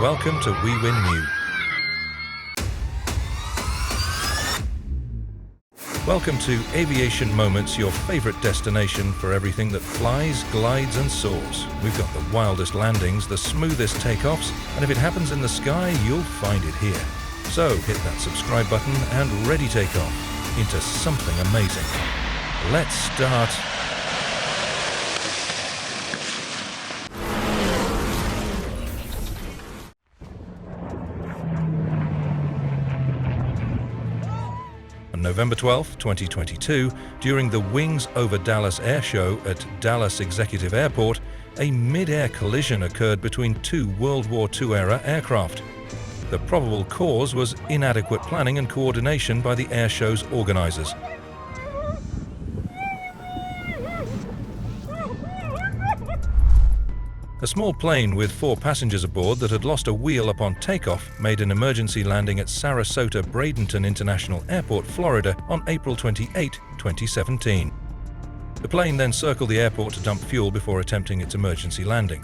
Welcome to WEWIN New. Welcome to Aviation Moments, your favorite destination for everything that flies, glides and soars. We've got the wildest landings, the smoothest takeoffs, and if it happens in the sky, you'll find it here. So hit that subscribe button and ready take off into something amazing. Let's start. On November 12, 2022, during the Wings over Dallas airshow at Dallas Executive Airport, a mid-air collision occurred between two World War II-era aircraft. The probable cause was inadequate planning and coordination by the airshow's organizers. A small plane with 4 passengers aboard that had lost a wheel upon takeoff made an emergency landing at Sarasota-Bradenton International Airport, Florida on April 28, 2017. The plane then circled the airport to dump fuel before attempting its emergency landing.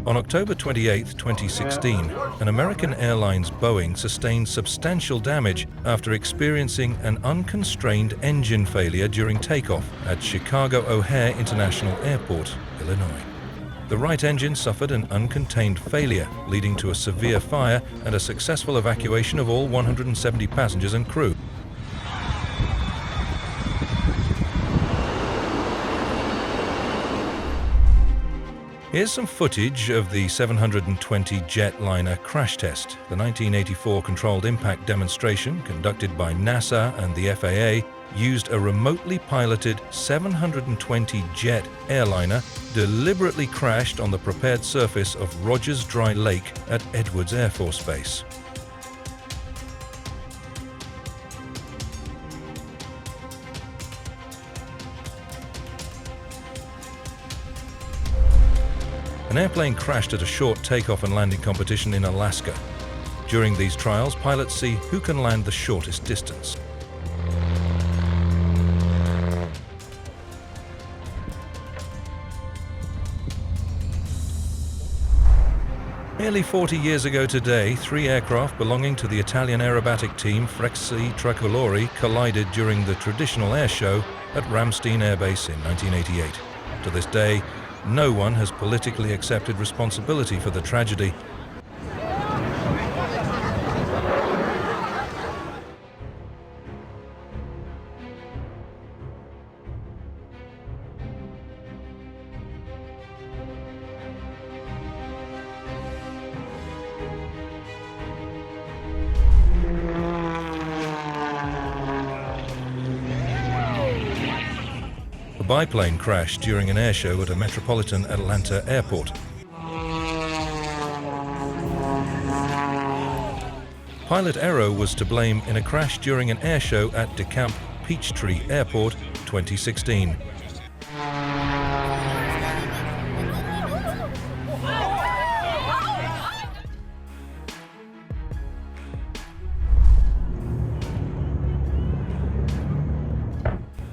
On October 28, 2016, an American Airlines Boeing sustained substantial damage after experiencing an unconstrained engine failure during takeoff at Chicago O'Hare International Airport, Illinois. The right engine suffered an uncontained failure, leading to a severe fire and a successful evacuation of all 170 passengers and crew. Here's some footage of the 720 Jetliner crash test. The 1984 controlled impact demonstration, conducted by NASA and the FAA, used a remotely piloted 720 jet airliner deliberately crashed on the prepared surface of Rogers Dry Lake at Edwards Air Force Base. An airplane crashed at a short takeoff and landing competition in Alaska. During these trials, pilots see who can land the shortest distance. Nearly 40 years ago today, 3 aircraft belonging to the Italian aerobatic team Frecce Tricolori collided during the traditional airshow at Ramstein Air Base in 1988. To this day, no one has politically accepted responsibility for the tragedy. A biplane crashed during an airshow at a metropolitan Atlanta airport. Pilot error was to blame in a crash during an airshow at DeKalb Peachtree Airport, 2016.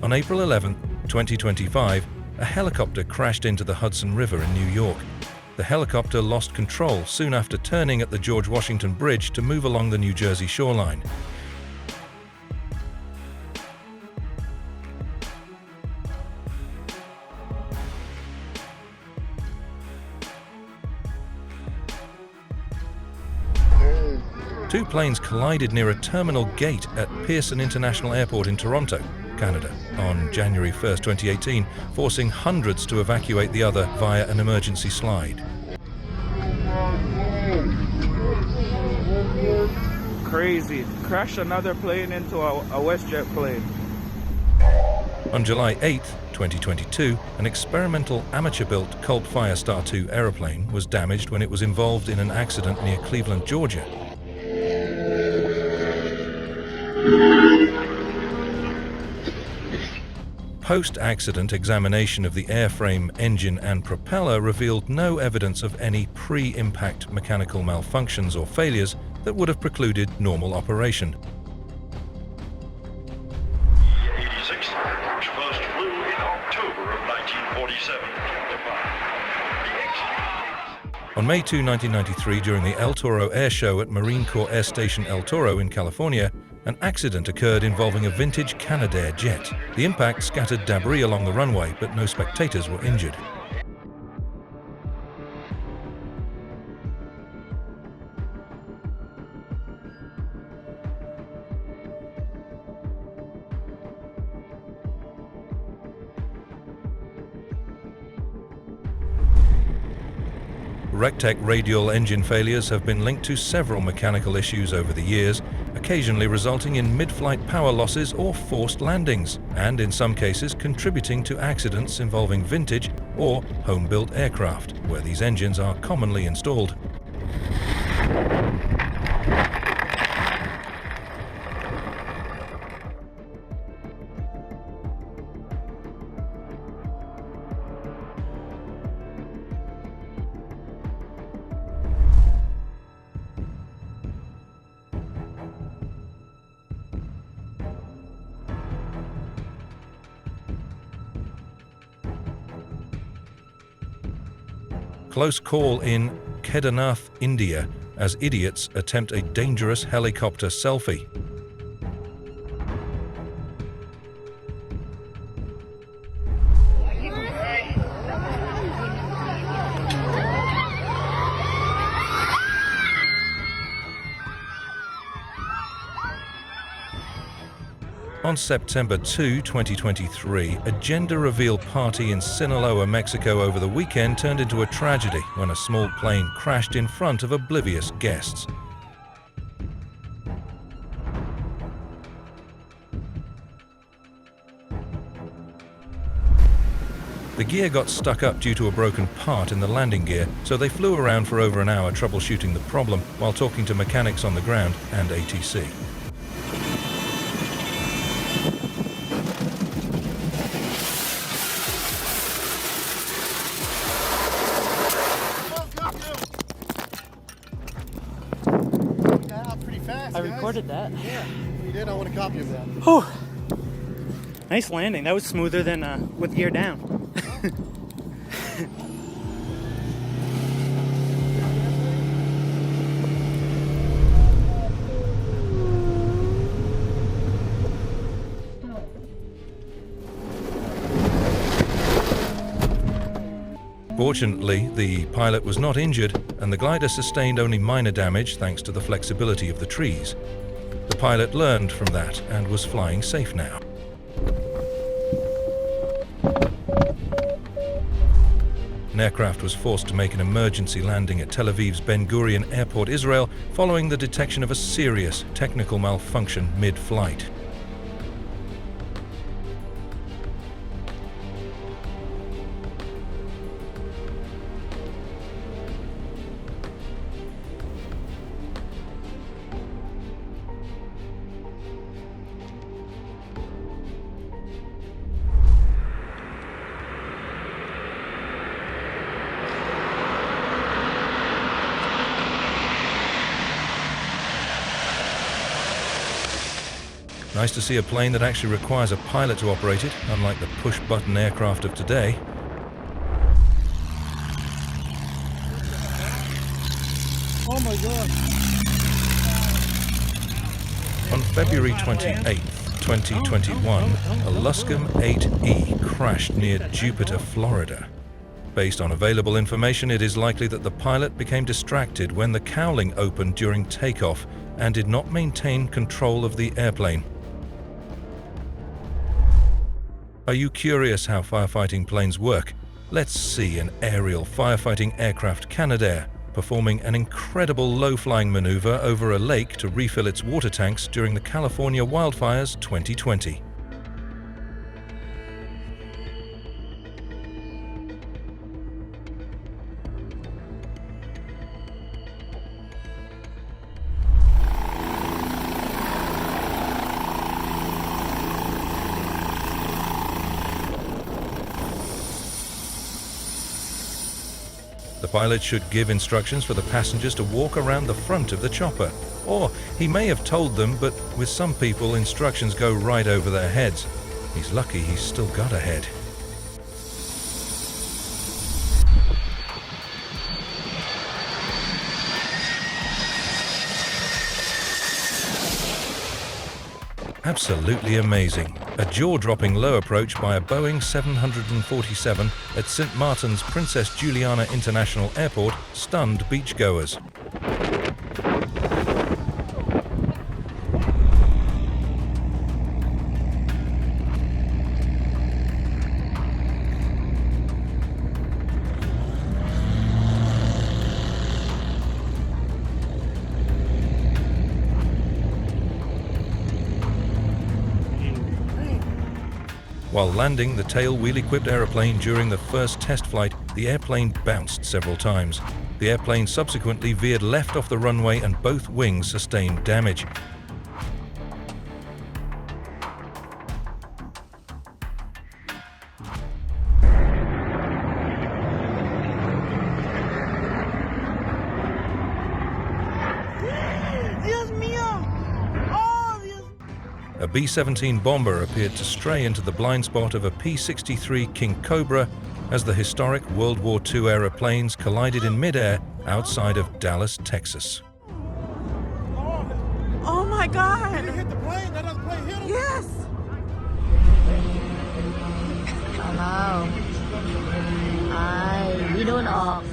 On April 11, 2025, a helicopter crashed into the Hudson River in New York. The helicopter lost control soon after turning at the George Washington Bridge to move along the New Jersey shoreline. Two planes collided near a terminal gate at Pearson International Airport in Toronto, Canada, on January 1, 2018, forcing hundreds to evacuate the other via an emergency slide. Crazy. Crashed another plane into a WestJet plane. On July 8, 2022, an experimental amateur-built Colt Firestar 2 aeroplane was damaged when it was involved in an accident near Cleveland, Georgia. post-accident examination of the airframe, engine and propeller revealed no evidence of any pre-impact mechanical malfunctions or failures that would have precluded normal operation. E-86, which first flew in October of 1947. On May 2, 1993, during the El Toro Airshow at Marine Corps Air Station El Toro in California, an accident occurred involving a vintage Canadair jet. The impact scattered debris along the runway, but no spectators were injured. Rectech radial engine failures have been linked to several mechanical issues over the years, occasionally resulting in mid-flight power losses or forced landings, and in some cases contributing to accidents involving vintage or home-built aircraft, where these engines are commonly installed. Close call in Kedarnath, India, as idiots attempt a dangerous helicopter selfie. On September 2, 2023, a gender reveal party in Sinaloa, Mexico over the weekend turned into a tragedy when a small plane crashed in front of oblivious guests. The gear got stuck up due to a broken part in the landing gear, so they flew around for over an hour troubleshooting the problem while talking to mechanics on the ground and ATC. I recorded that. Yeah, you did. I want a copy of that. Whew. Nice landing. That was smoother than with gear down. Fortunately, the pilot was not injured, and the glider sustained only minor damage thanks to the flexibility of the trees. The pilot learned from that and was flying safe now. An aircraft was forced to make an emergency landing at Tel Aviv's Ben Gurion Airport, Israel, following the detection of a serious technical malfunction mid-flight. Nice to see a plane that actually requires a pilot to operate it, unlike the push-button aircraft of today. Oh my God. On February 28, 2021, a Luscombe 8E crashed near Jupiter, Florida. Based on available information, it is likely that the pilot became distracted when the cowling opened during takeoff and did not maintain control of the airplane. Are you curious how firefighting planes work? Let's see an aerial firefighting aircraft Canadair performing an incredible low-flying maneuver over a lake to refill its water tanks during the California wildfires 2020. The pilot should give instructions for the passengers to walk around the front of the chopper. Or he may have told them, but with some people, instructions go right over their heads. He's lucky he's still got a head. Absolutely amazing. A jaw-dropping low approach by a Boeing 747 at St. Martin's Princess Juliana International Airport stunned beachgoers. While landing the tail-wheel-equipped aeroplane during the first test flight, the airplane bounced several times. The airplane subsequently veered left off the runway and both wings sustained damage. A B-17 bomber appeared to stray into the blind spot of a P-63 King Cobra as the historic World War II aeroplanes collided in mid-air outside of Dallas, Texas. Oh my God! Did he hit the plane? That other plane hit him? Yes! Hello. Hi, we don't off.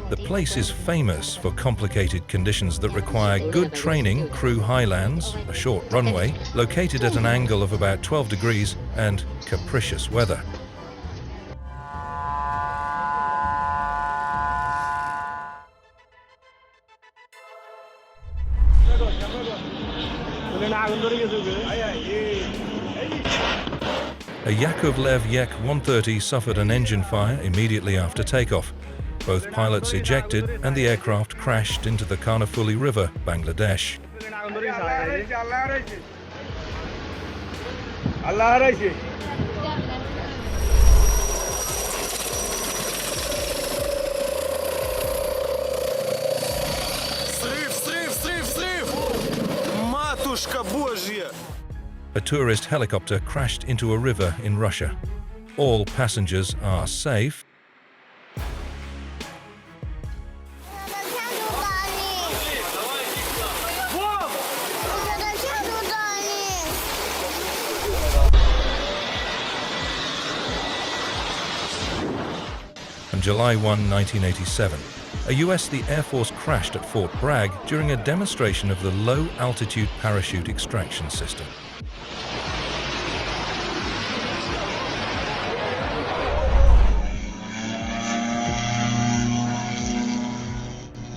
The place is famous for complicated conditions that require good training, crew highlands, a short runway, located at an angle of about 12 degrees, and capricious weather. A Yakovlev Yak-130 suffered an engine fire immediately after takeoff. Both pilots ejected and the aircraft crashed into the Karnafuli River, Bangladesh. A tourist helicopter crashed into a river in Russia. All passengers are safe. On July 1, 1987, a US Air Force crashed at Fort Bragg during a demonstration of the low-altitude parachute extraction system.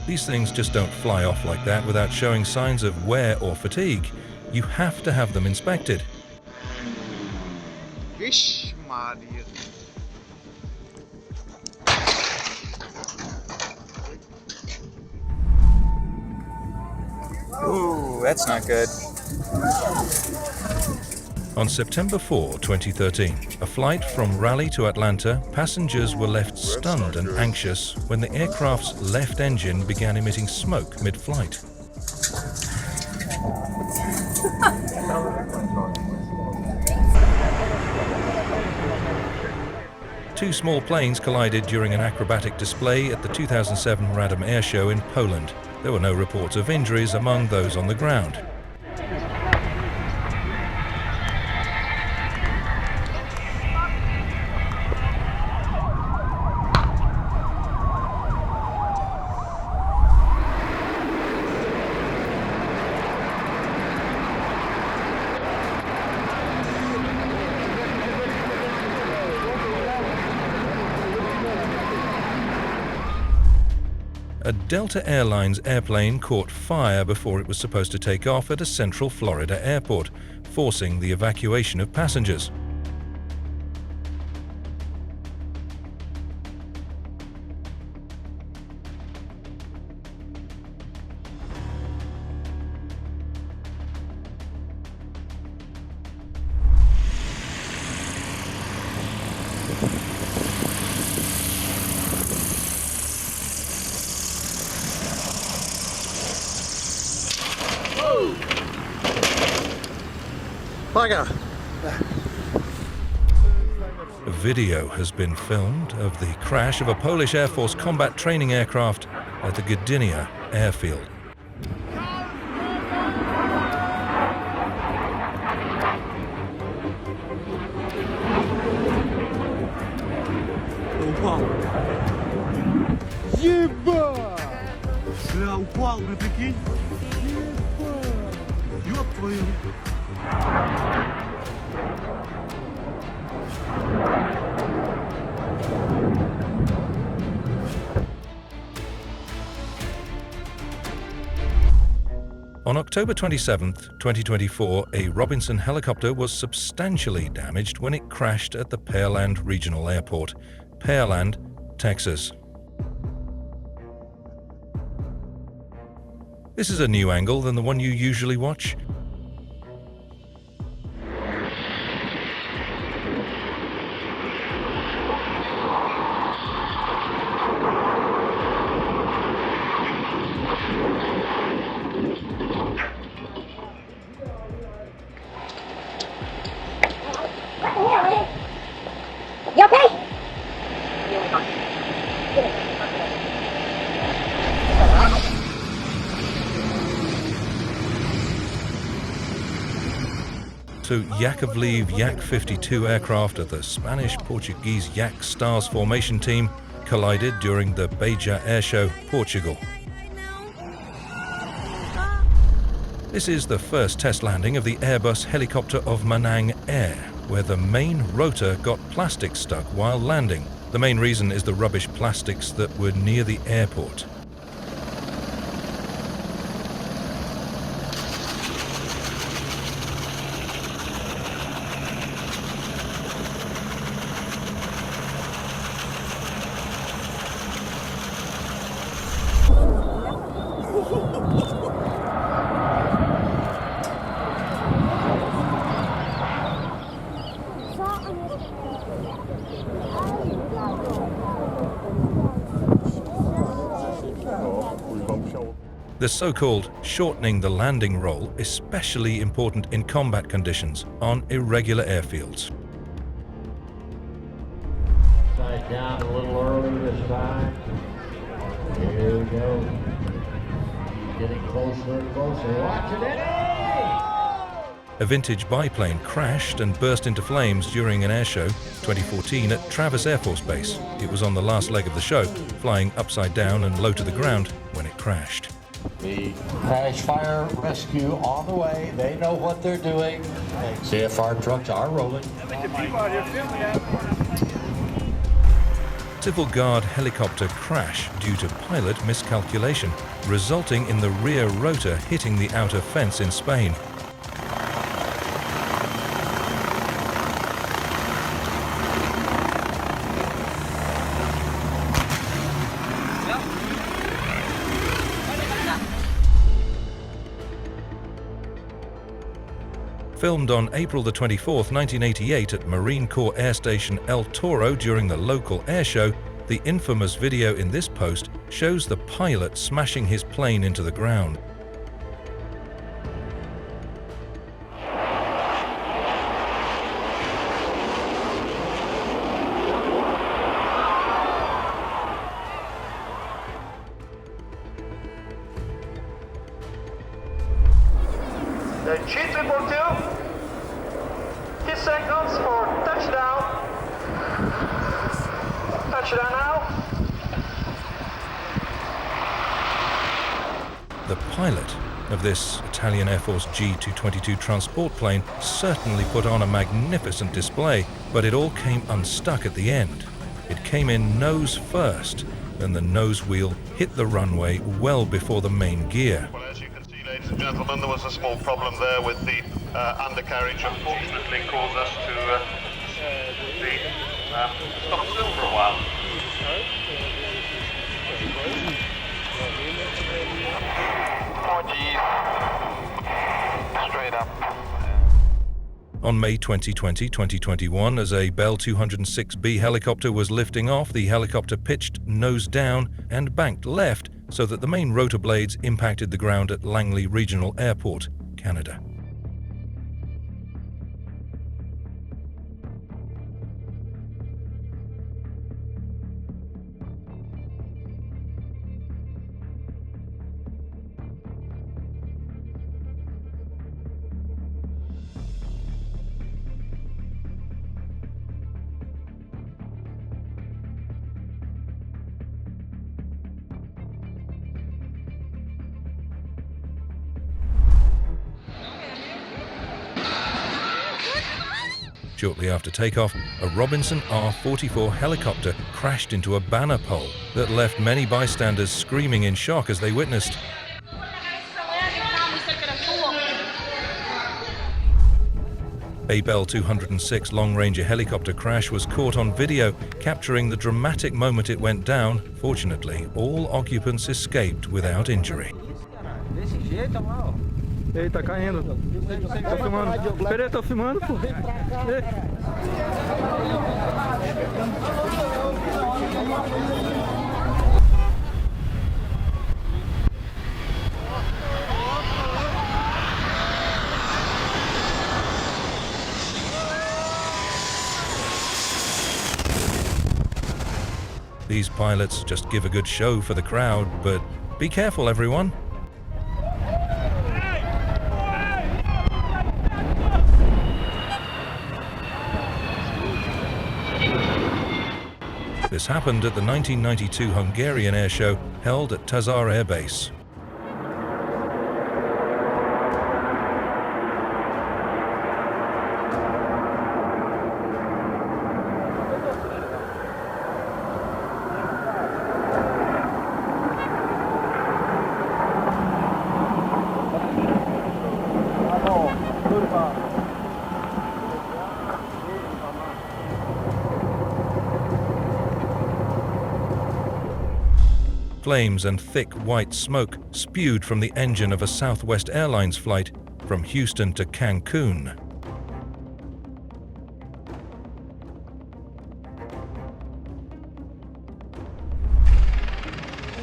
These things just don't fly off like that without showing signs of wear or fatigue. You have to have them inspected. Ooh, that's not good. On September 4, 2013, a flight from Raleigh to Atlanta, passengers were left stunned and anxious when the aircraft's left engine began emitting smoke mid-flight. Two small planes collided during an acrobatic display at the 2007 Radom Airshow in Poland. There were no reports of injuries among those on the ground. A Delta Airlines airplane caught fire before it was supposed to take off at a Central Florida airport, forcing the evacuation of passengers. Bugger. A video has been filmed of the crash of a Polish Air Force combat training aircraft at the Gdynia airfield. Ебать! Бля, упал, вы прикинь? Ёб твою. On October 27, 2024, a Robinson helicopter was substantially damaged when it crashed at the Pearland Regional Airport, Pearland, Texas. This is a new angle than the one you usually watch. You okay? Two Yakovlev Yak-52 aircraft of the Spanish-Portuguese Yak Stars formation team collided during the Beja Airshow, Portugal. This is the first test landing of the Airbus helicopter of Manang Air, where the main rotor got plastic stuck while landing. The main reason is the rubbish plastics that were near the airport. The so-called shortening the landing roll, especially important in combat conditions on irregular airfields. Side down a little early this time. Here we go. Getting closer and closer. Watch it, Eddie! A vintage biplane crashed and burst into flames during an airshow 2014 at Travis Air Force Base. It was on the last leg of the show, flying upside down and low to the ground when it crashed. The crash fire rescue on the way. They know what they're doing. CFR trucks are rolling. Civil Guard helicopter crash due to pilot miscalculation, resulting in the rear rotor hitting the outer fence in Spain. Filmed on April the 24th, 1988 at Marine Corps Air Station El Toro during the local airshow, the infamous video in this post shows the pilot smashing his plane into the ground. Cheat report 2. 10 seconds for touchdown. Touchdown now. The pilot of this Italian Air Force G222 transport plane certainly put on a magnificent display, but it all came unstuck at the end. It came in nose first, and the nose wheel hit the runway well before the main gear. Well, as you can see, ladies and gentlemen, there was a small problem there with the undercarriage. Unfortunately, caused us to stop still for a while. Straight up. On May 2020, 2021, as a Bell 206B helicopter was lifting off, the helicopter pitched nose down and banked left so that the main rotor blades impacted the ground at Langley Regional Airport. Canada. Shortly after takeoff, a Robinson R-44 helicopter crashed into a banner pole that left many bystanders screaming in shock as they witnessed. A Bell 206 Long Ranger helicopter crash was caught on video, capturing the dramatic moment it went down. Fortunately, all occupants escaped without injury. Ei, tá caindo. Tô filmando. Peraí, tô filmando, pô. These pilots just give a good show for the crowd, but be careful, everyone. This happened at the 1992 Hungarian airshow held at Tazar Air Base. Flames and thick white smoke spewed from the engine of a Southwest Airlines flight from Houston to Cancun.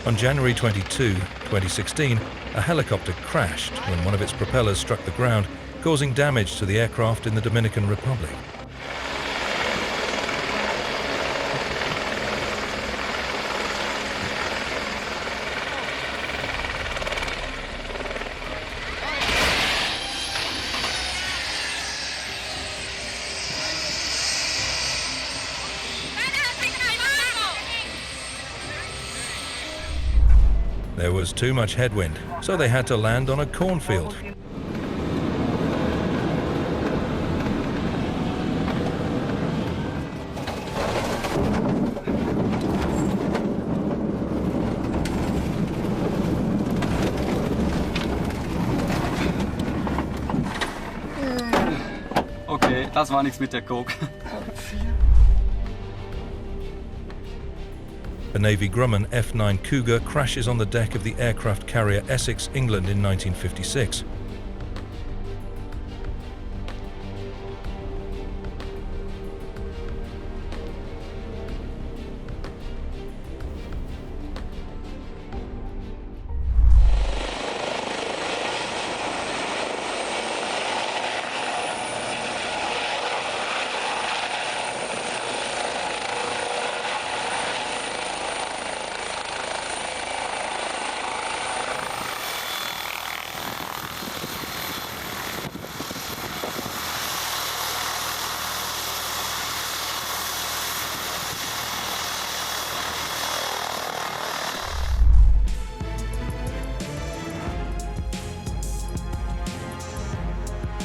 On January 22, 2016, a helicopter crashed when one of its propellers struck the ground, causing damage to the aircraft in the Dominican Republic. There was too much headwind, so they had to land on a cornfield. Okay, das war nichts mit der Coke. A Navy Grumman F-9 Cougar crashes on the deck of the aircraft carrier Essex, England in 1956.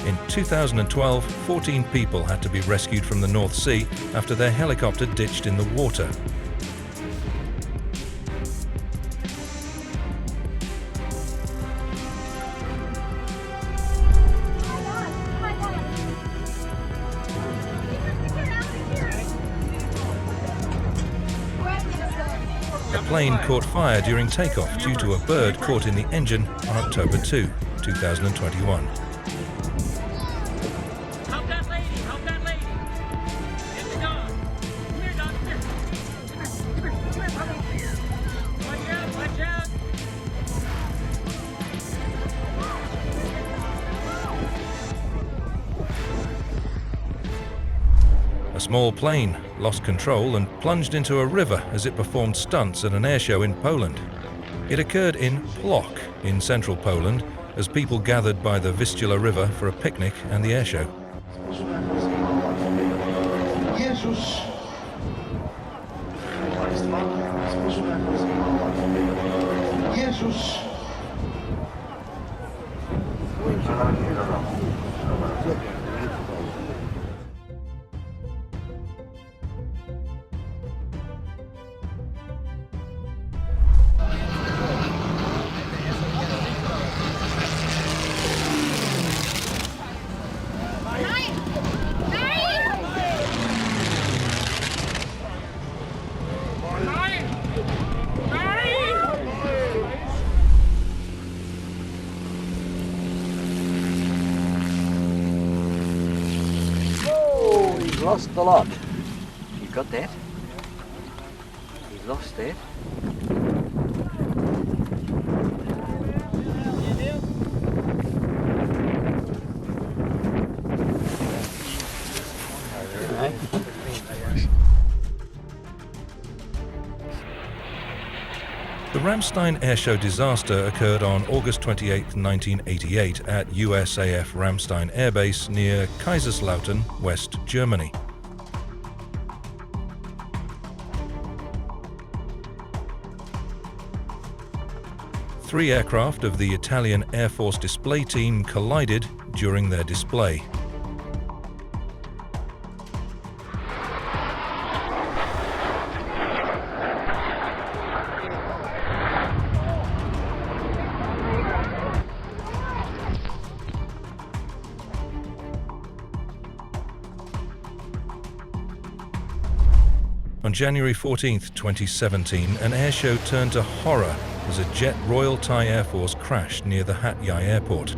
In 2012, 14 people had to be rescued from the North Sea after their helicopter ditched in the water. The plane caught fire during takeoff due to a bird caught in the engine on October 2, 2021. small plane lost control and plunged into a river as it performed stunts at an airshow in Poland. It occurred in Plock in central Poland as people gathered by the Vistula River for a picnic and the airshow. Jezus! Jezus! Lost a lot. You got that? He's lost that. The Ramstein airshow disaster occurred on August 28, 1988 at USAF Ramstein Air Base near Kaiserslautern, West Germany. Three aircraft of the Italian Air Force display team collided during their display. On January 14, 2017, an airshow turned to horror as a jet Royal Thai Air Force crashed near the Hat Yai airport.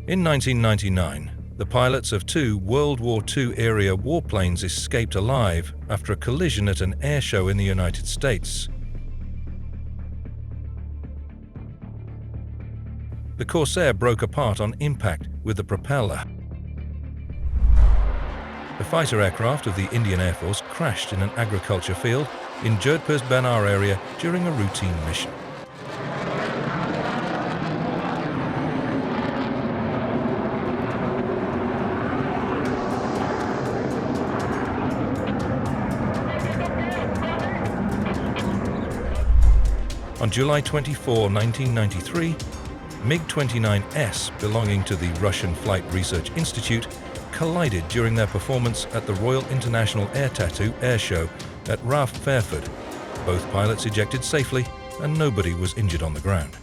In 1999, the pilots of two World War II-era warplanes escaped alive after a collision at an airshow in the United States. The Corsair broke apart on impact with the propeller. The fighter aircraft of the Indian Air Force crashed in an agriculture field in Jodhpur's Banar area during a routine mission. On July 24, 1993, MiG-29S, belonging to the Russian Flight Research Institute, collided during their performance at the Royal International Air Tattoo Air Show at RAF Fairford. Both pilots ejected safely and nobody was injured on the ground.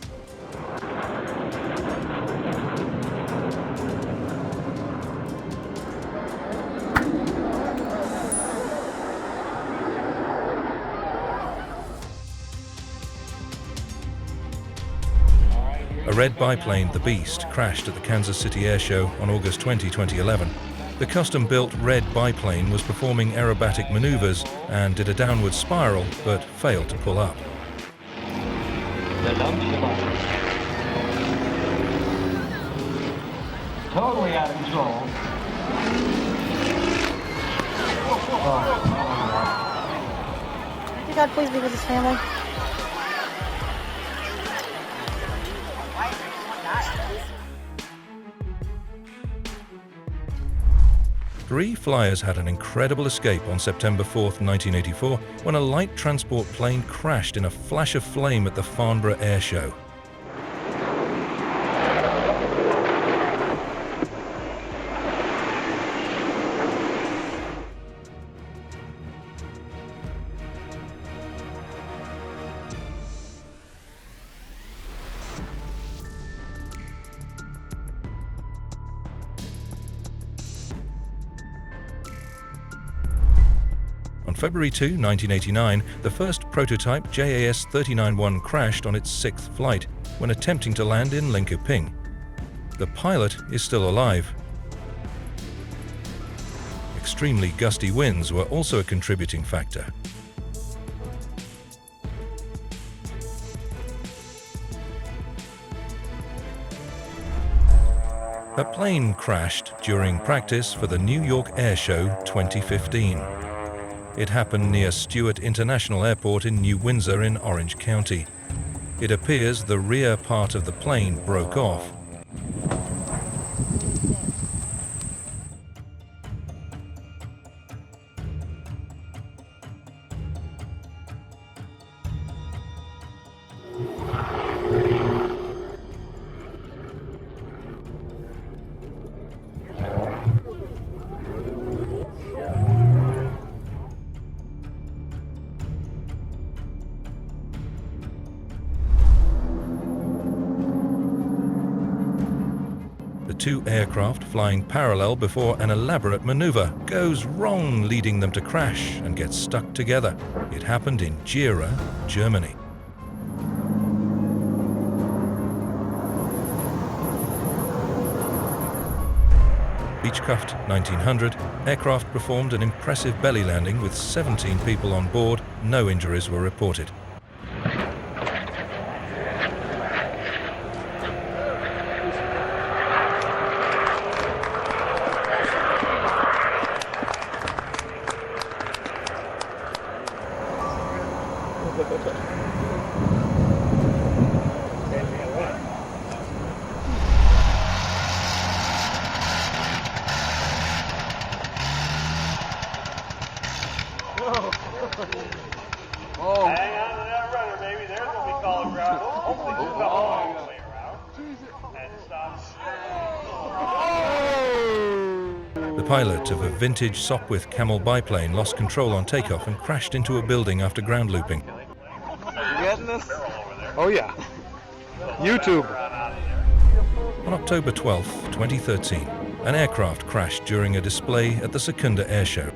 A red biplane, the Beast, crashed at the Kansas City Air Show on August 20, 2011. The custom-built red biplane was performing aerobatic maneuvers and did a downward spiral, but failed to pull up. Totally out of control. May God please be with his family. Three flyers had an incredible escape on September 4, 1984, when a light transport plane crashed in a flash of flame at the Farnborough Air Show. On February 2, 1989, the first prototype JAS 39-1 crashed on its sixth flight when attempting to land in Linköping. The pilot is still alive. Extremely gusty winds were also a contributing factor. A plane crashed during practice for the New York Airshow 2015. It happened near Stewart International Airport in New Windsor in Orange County. It appears the rear part of the plane broke off. Two aircraft flying parallel before an elaborate maneuver goes wrong, leading them to crash and get stuck together. It happened in Gera, Germany. Beechcraft 1900, aircraft performed an impressive belly landing with 17 people on board. No injuries were reported. The pilot of a vintage Sopwith Camel biplane lost control on takeoff and crashed into a building after ground looping. You getting this? Oh yeah. YouTube. On October 12, 2013, an aircraft crashed during a display at the Secunda Airshow.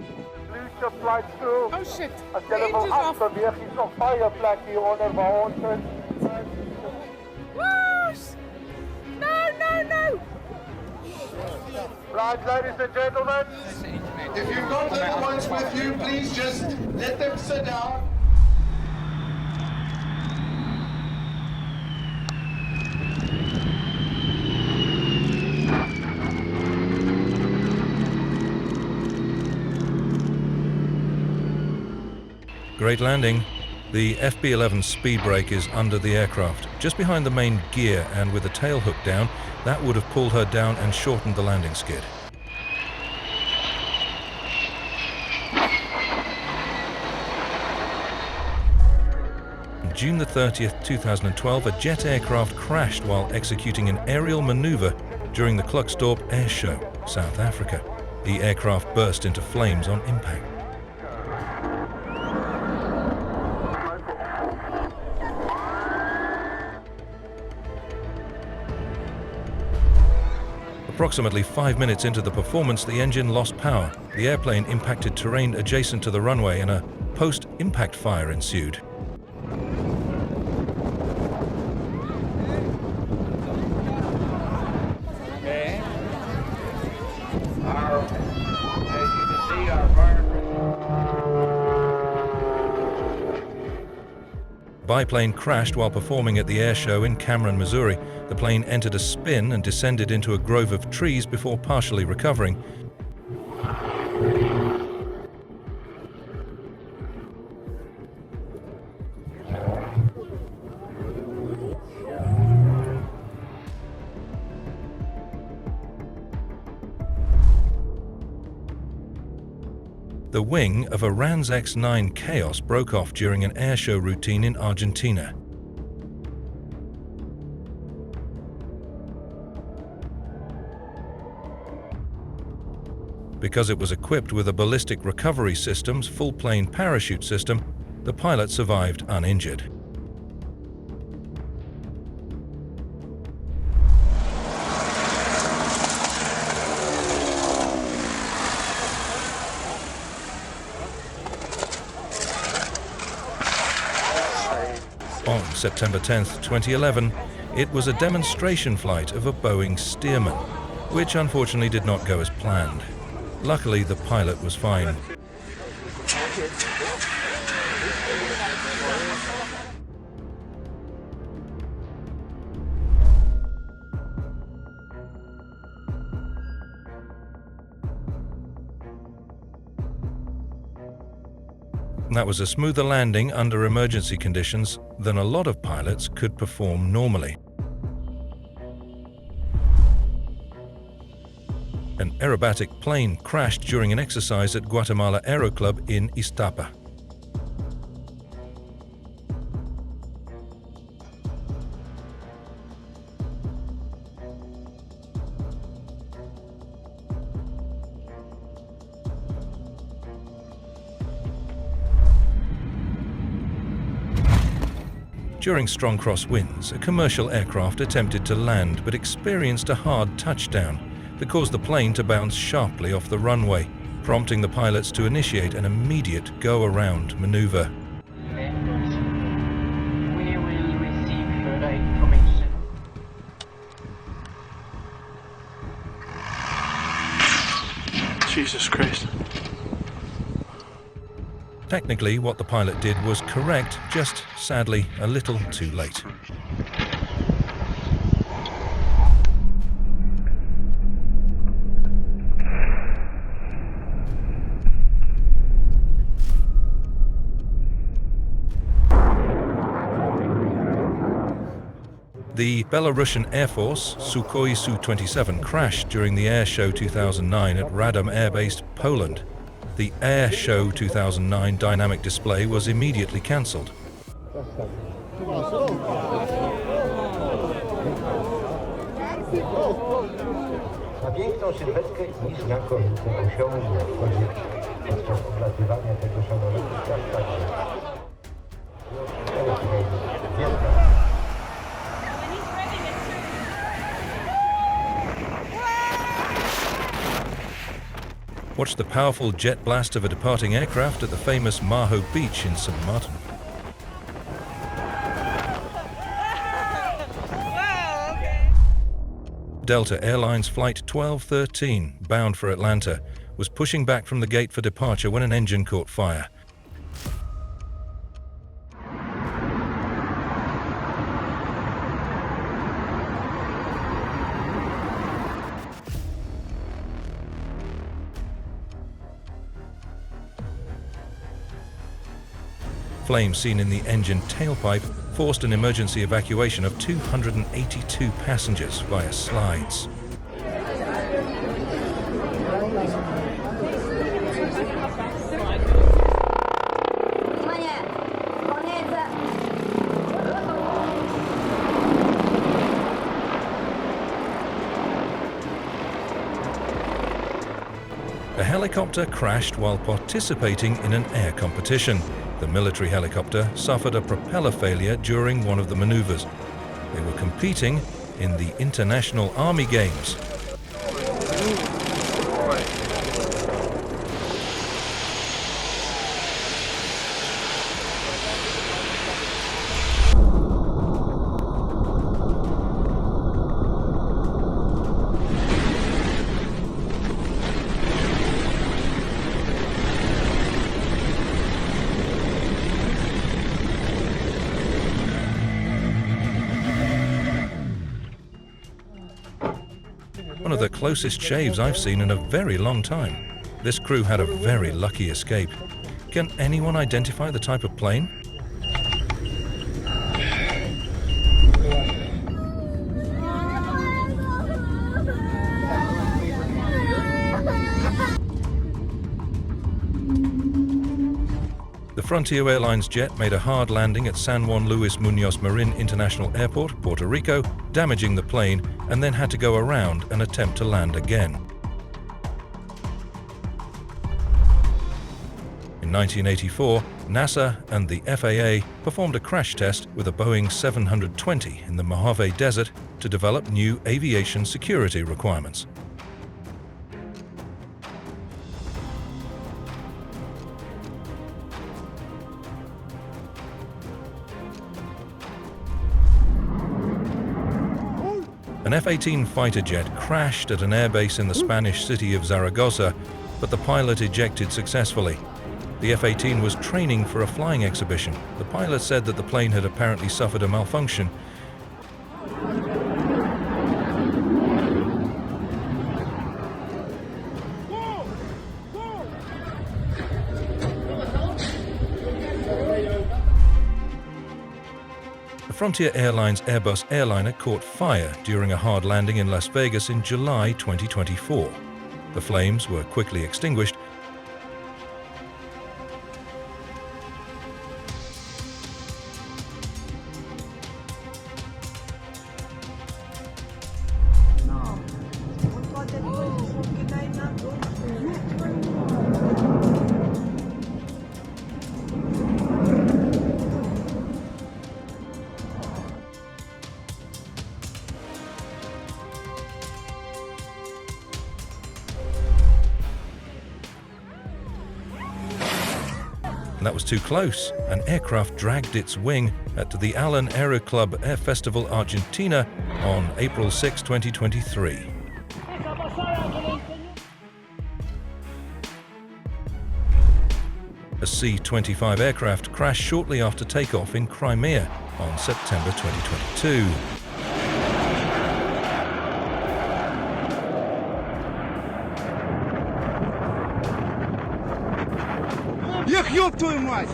Oh shit! Range is off! Whoosh! No! Right, ladies and gentlemen. If you've got little ones with you, please just let them sit down. Great landing. The FB-11 speed brake is under the aircraft, just behind the main gear, and with the tail hook down, that would have pulled her down and shortened the landing skid. On June the 30th, 2012, a jet aircraft crashed while executing an aerial maneuver during the Klerksdorp Air Show, South Africa. The aircraft burst into flames on impact. Approximately 5 minutes into the performance, the engine lost power. The airplane impacted terrain adjacent to the runway and a post-impact fire ensued. Biplane crashed while performing at the air show in Cameron, Missouri. The plane entered a spin and descended into a grove of trees before partially recovering. The wing of a Rans X9 Chaos broke off during an airshow routine in Argentina. Because it was equipped with a ballistic recovery system's full-plane parachute system, the pilot survived uninjured. On September 10, 2011, it was a demonstration flight of a Boeing Stearman, which unfortunately did not go as planned. Luckily, the pilot was fine. That was a smoother landing under emergency conditions than a lot of pilots could perform normally. An aerobatic plane crashed during an exercise at Guatemala Aero Club in Iztapa. During strong crosswinds, a commercial aircraft attempted to land but experienced a hard touchdown that caused the plane to bounce sharply off the runway, prompting the pilots to initiate an immediate go-around maneuver. We will receive further information. Jesus Christ. Technically, what the pilot did was correct, just sadly a little too late. The Belarusian Air Force Sukhoi Su-27 crashed during the Airshow 2009 at Radom Air Base, Poland. The Airshow 2009 dynamic display was immediately cancelled. Na piękną sylwetkę i znakomitą osiągnięcie podczas odlatywania tego samolotu Watch the powerful jet blast of a departing aircraft at the famous Maho Beach in St. Martin. Delta Airlines Flight 1213, bound for Atlanta, was pushing back from the gate for departure when an engine caught fire. Flames seen in the engine tailpipe forced an emergency evacuation of 282 passengers via slides. A helicopter crashed while participating in an air competition. The military helicopter suffered a propeller failure during one of the maneuvers. They were competing in the International Army Games. One of the closest shaves I've seen in a very long time. This crew had a very lucky escape. Can anyone identify the type of plane? The Frontier Airlines jet made a hard landing at San Juan Luis Muñoz Marin International Airport, Puerto Rico, damaging the plane, and then had to go around and attempt to land again. In 1984, NASA and the FAA performed a crash test with a Boeing 720 in the Mojave Desert to develop new aviation security requirements. An F-18 fighter jet crashed at an airbase in the Spanish city of Zaragoza, but the pilot ejected successfully. The F-18 was training for a flying exhibition. The pilot said that the plane had apparently suffered a malfunction. Frontier Airlines Airbus airliner caught fire during a hard landing in Las Vegas in July 2024. The flames were quickly extinguished. That was too close. An aircraft dragged its wing at the Allen Aero Club Air Festival Argentina on April 6, 2023. A C-25 aircraft crashed shortly after takeoff in Crimea on September 2022. Эх, ёб твою мать!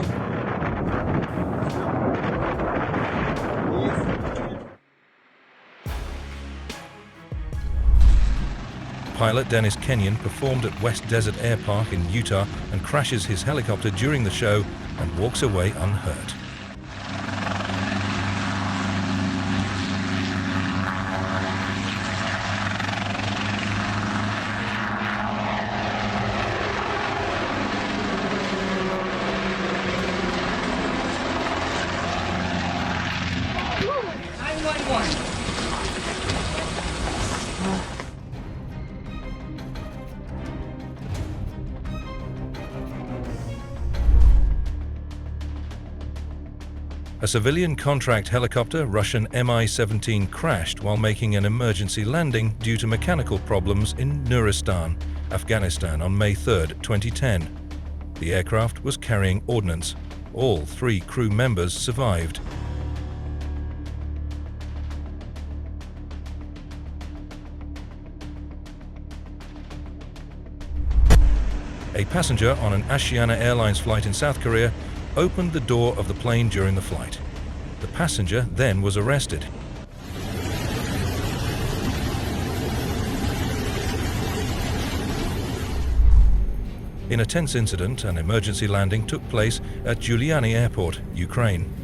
Pilot Dennis Kenyon performed at West Desert Air Park in Utah and crashes his helicopter during the show and walks away unhurt. A civilian contract helicopter, Russian Mi-17, crashed while making an emergency landing due to mechanical problems in Nuristan, Afghanistan on May 3, 2010. The aircraft was carrying ordnance. All 3 crew members survived. A passenger on an Asiana Airlines flight in South Korea opened the door of the plane during the flight. The passenger then was arrested. In a tense incident, an emergency landing took place at Giuliani Airport, Ukraine.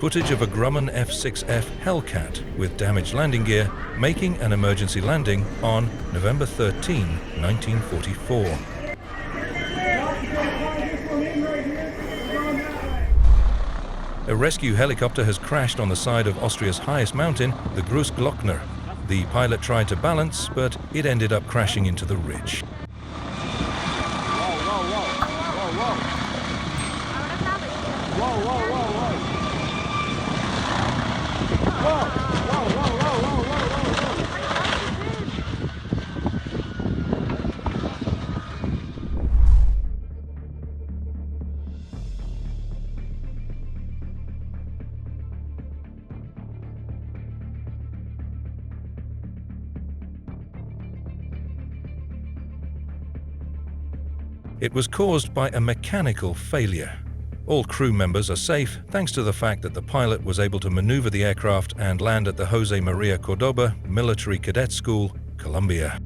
Footage of a Grumman F-6F Hellcat with damaged landing gear making an emergency landing on November 13, 1944. A rescue helicopter has crashed on the side of Austria's highest mountain, the Großglockner. The pilot tried to balance, but it ended up crashing into the ridge. It was caused by a mechanical failure. All crew members are safe thanks to the fact that the pilot was able to maneuver the aircraft and land at the Jose Maria Cordoba Military Cadet School, Colombia.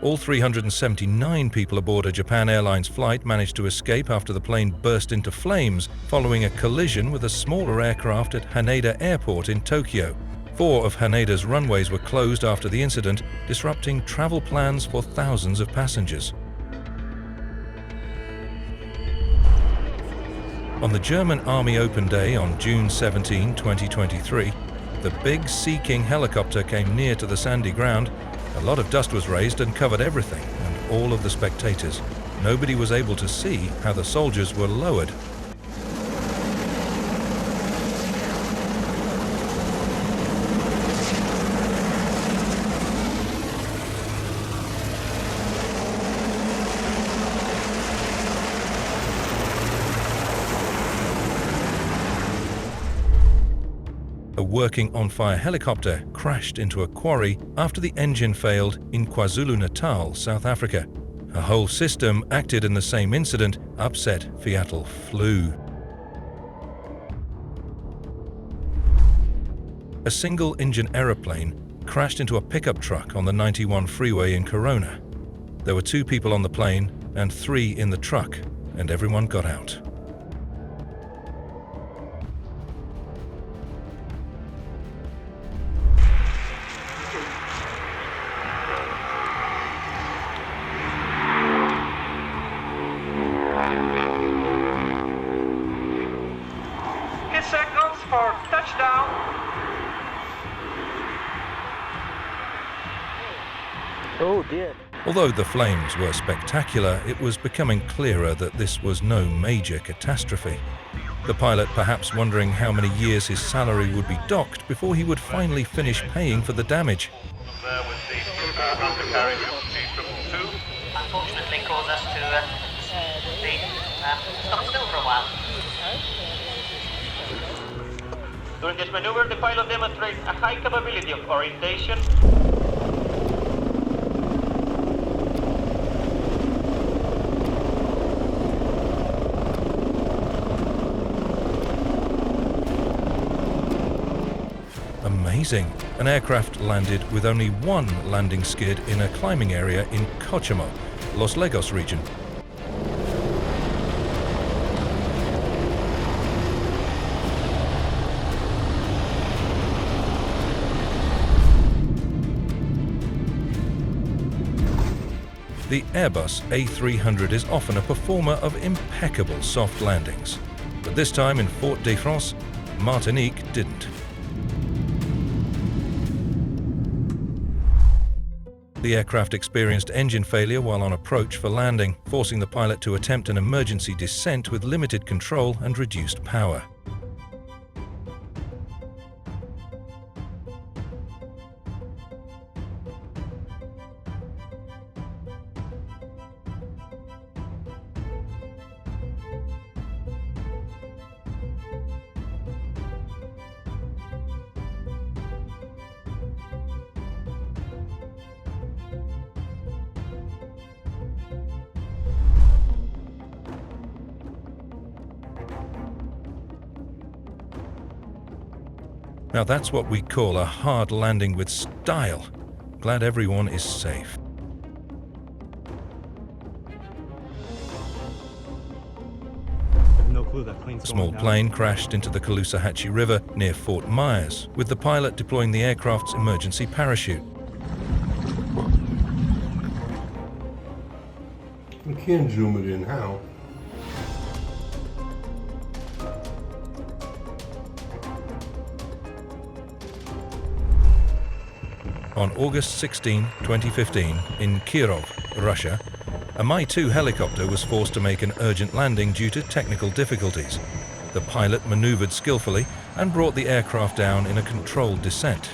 All 379 people aboard a Japan Airlines flight managed to escape after the plane burst into flames following a collision with a smaller aircraft at Haneda Airport in Tokyo. 4 of Haneda's runways were closed after the incident, disrupting travel plans for thousands of passengers. On the German Army Open Day on June 17, 2023, the big Sea King helicopter came near to the sandy ground. A lot of dust was raised and covered everything and all of the spectators. Nobody was able to see how the soldiers were lowered. working on-fire helicopter crashed into a quarry after the engine failed in KwaZulu-Natal, South Africa. A whole system acted in the same incident, upset Fiattle flew. A single-engine aeroplane crashed into a pickup truck on the 91 freeway in Corona. There were 2 people on the plane and 3 in the truck, and everyone got out. Seconds for touchdown. Oh dear. Although the flames were spectacular, it was becoming clearer that this was no major catastrophe. The pilot perhaps wondering how many years his salary would be docked before he would finally finish paying for the damage. There with the undercarriage of G2. Unfortunately caused us to stop still for a while. During this maneuver, the pilot demonstrates a high capability of orientation. Amazing! An aircraft landed with only 1 landing skid in a climbing area in Kochamo, Los Lagos region. The Airbus A300 is often a performer of impeccable soft landings, but this time in Fort-de-France, Martinique didn't. The aircraft experienced engine failure while on approach for landing, forcing the pilot to attempt an emergency descent with limited control and reduced power. Now that's what we call a hard landing with style. Glad everyone is safe. A small plane crashed into the Caloosahatchee River near Fort Myers, with the pilot deploying the aircraft's emergency parachute. We can't zoom it in, how? On August 16, 2015, in Kirov, Russia, a Mi-2 helicopter was forced to make an urgent landing due to technical difficulties. The pilot maneuvered skillfully and brought the aircraft down in a controlled descent.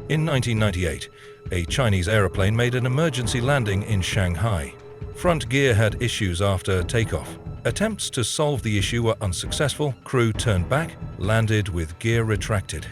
In 1998, a Chinese aeroplane made an emergency landing in Shanghai. Front gear had issues after takeoff. Attempts to solve the issue were unsuccessful. Crew turned back, landed with gear retracted.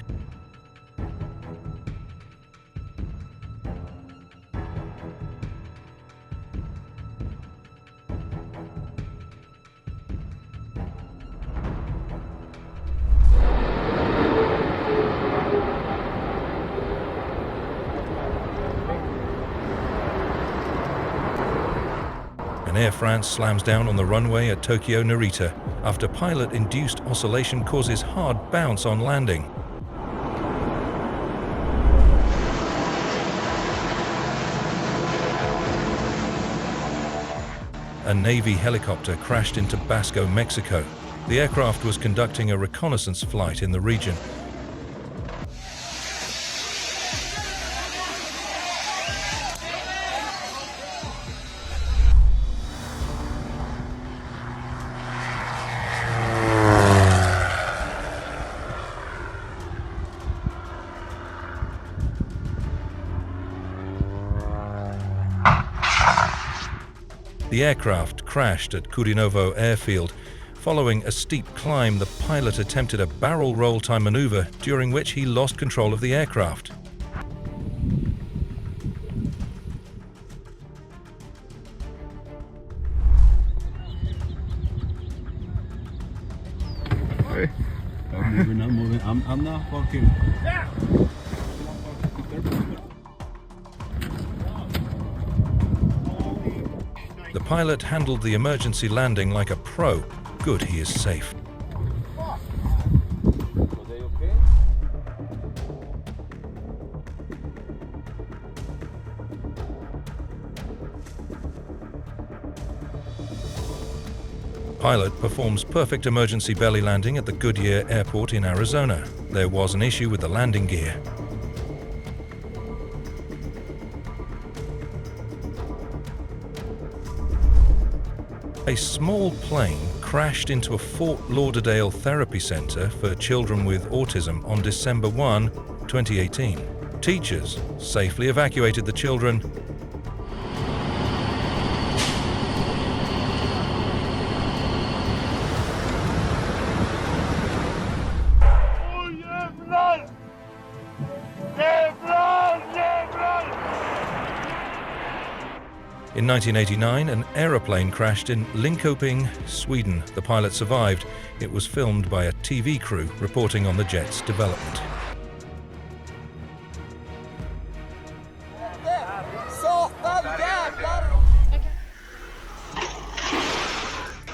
Air France slams down on the runway at Tokyo Narita after pilot-induced oscillation causes hard bounce on landing. A Navy helicopter crashed into Basco, Mexico. The aircraft was conducting a reconnaissance flight in the region. The aircraft crashed at Kudinovo airfield. Following a steep climb, the pilot attempted a barrel roll time maneuver, during which he lost control of the aircraft. I'm moving. I'm not fucking. The pilot handled the emergency landing like a pro. Good, he is safe. Pilot performs perfect emergency belly landing at the Goodyear Airport in Arizona. There was an issue with the landing gear. A small plane crashed into a Fort Lauderdale therapy center for children with autism on December 1, 2018. Teachers safely evacuated the children. In 1989, an aeroplane crashed in Linköping, Sweden. The pilot survived. It was filmed by a TV crew reporting on the jet's development.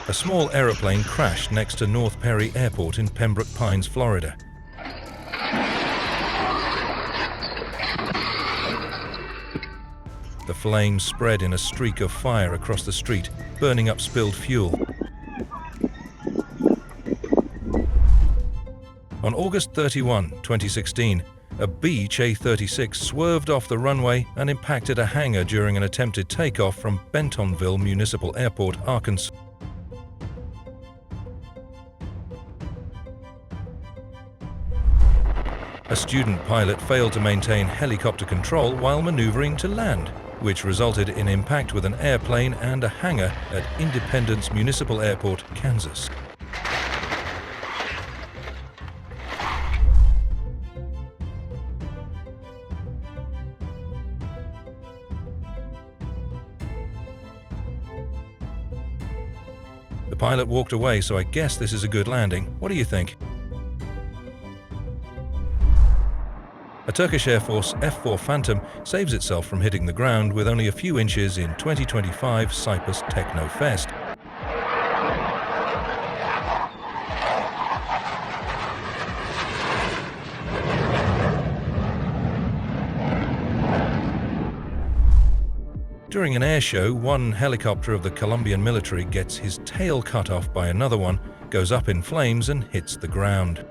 A small aeroplane crashed next to North Perry Airport in Pembroke Pines, Florida. The flames spread in a streak of fire across the street, burning up spilled fuel. On August 31, 2016, a Beech A-36 swerved off the runway and impacted a hangar during an attempted takeoff from Bentonville Municipal Airport, Arkansas. A student pilot failed to maintain helicopter control while maneuvering to land, which resulted in impact with an airplane and a hangar at Independence Municipal Airport, Kansas. The pilot walked away, so I guess this is a good landing. What do you think? A Turkish Air Force F-4 Phantom saves itself from hitting the ground with only a few inches in 2025 Cyprus Techno Fest. During an air show, one helicopter of the Colombian military gets his tail cut off by another one, goes up in flames and hits the ground.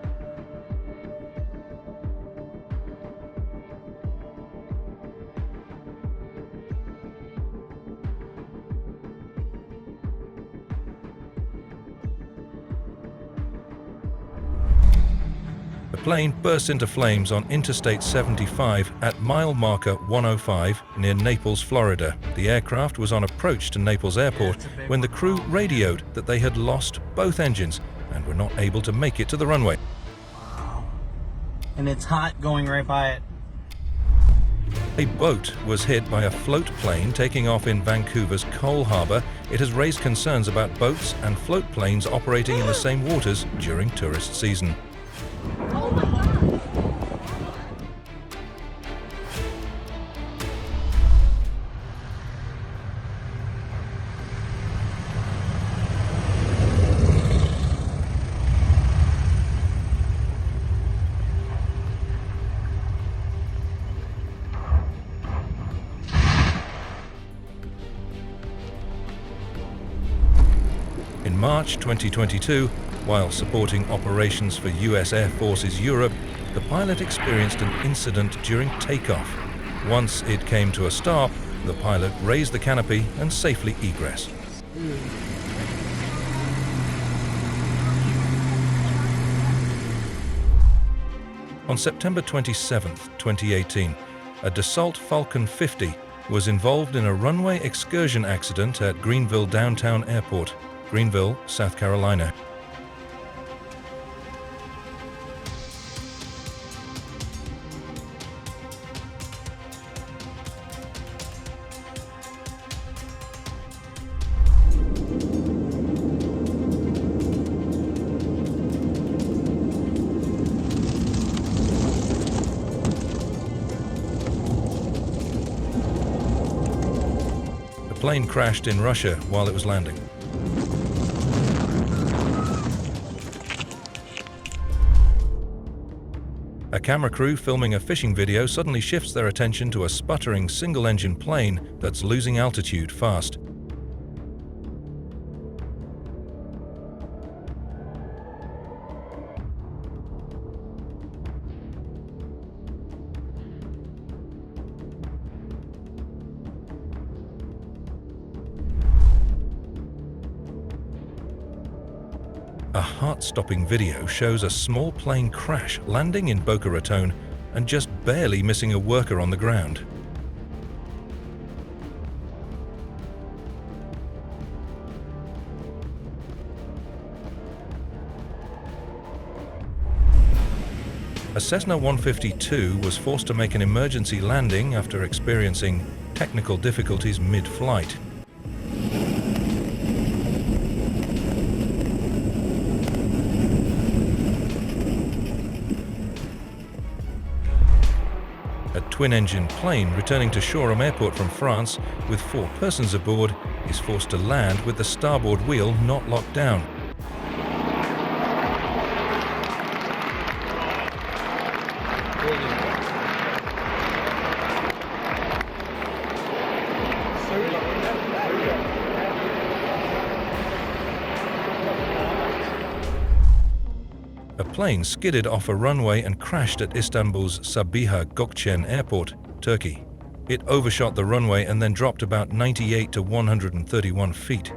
The plane burst into flames on Interstate 75 at mile marker 105 near Naples, Florida. The aircraft was on approach to Naples Airport when the crew radioed that they had lost both engines and were not able to make it to the runway. And it's hot going right by it. A boat was hit by a float plane taking off in Vancouver's Cole Harbour. It has raised concerns about boats and float planes operating in the same waters during tourist season. In March 2022, while supporting operations for US Air Forces Europe, the pilot experienced an incident during takeoff. Once it came to a stop, the pilot raised the canopy and safely egressed. On September 27, 2018, a Dassault Falcon 50 was involved in a runway excursion accident at Greenville Downtown Airport, Greenville, South Carolina. The plane crashed in Russia while it was landing. A camera crew filming a fishing video suddenly shifts their attention to a sputtering single-engine plane that's losing altitude fast. A heart-stopping video shows a small plane crash landing in Boca Raton and just barely missing a worker on the ground. A Cessna 152 was forced to make an emergency landing after experiencing technical difficulties mid-flight. A twin-engine plane returning to Shoreham Airport from France with 4 persons aboard is forced to land with the starboard wheel not locked down. A plane skidded off a runway and crashed at Istanbul's Sabiha Gökçen Airport, Turkey. It overshot the runway and then dropped about 98 to 131 feet.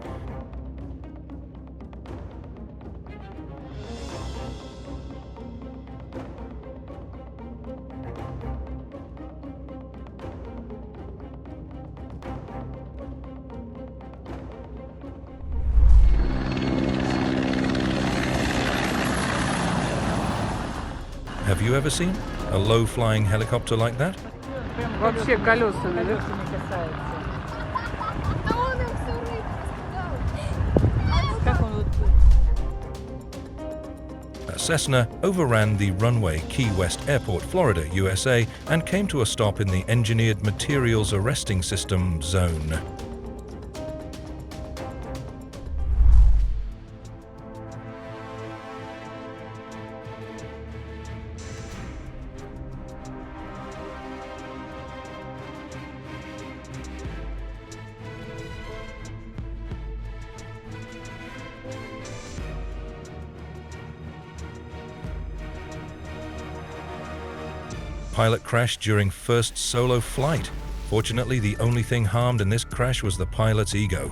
Have you ever seen a low-flying helicopter like that? Вообще колесами, да? A Cessna overran the runway Key West Airport, Florida, USA, and came to a stop in the Engineered Materials Arresting System zone. Pilot crashed during first solo flight. Fortunately, the only thing harmed in this crash was the pilot's ego.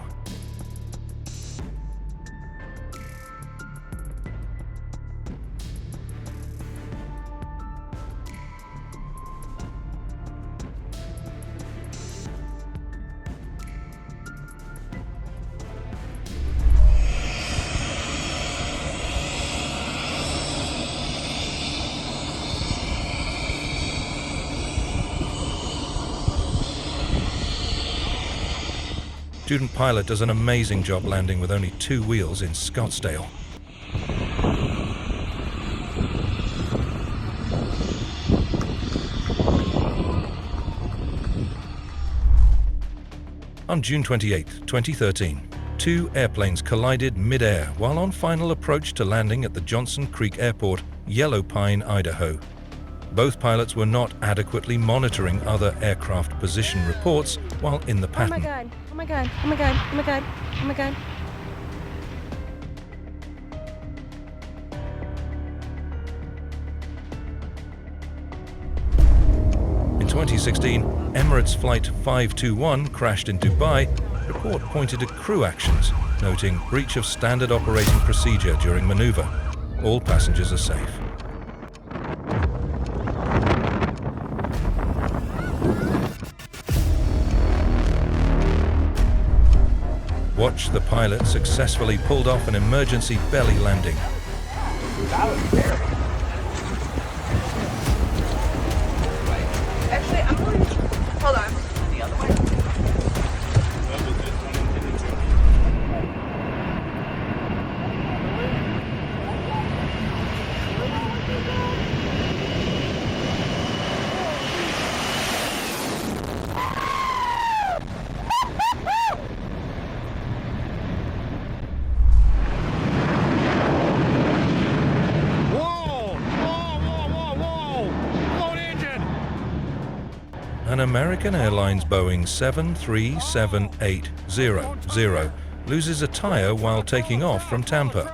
Student pilot does an amazing job landing with only 2 wheels in Scottsdale. On June 28, 2013, 2 airplanes collided mid-air while on final approach to landing at the Johnson Creek Airport, Yellow Pine, Idaho. Both pilots were not adequately monitoring other aircraft position reports while in the pattern. Oh my god, oh my god, oh my god, oh my god, oh my god. In 2016, Emirates Flight 521 crashed in Dubai. The report pointed to crew actions, noting breach of standard operating procedure during maneuver. All passengers are safe. Watch the pilot successfully pulled off an emergency belly landing. Actually, I'm going to... Hold on. The other way. An American Airlines Boeing 737-800 loses a tire while taking off from Tampa.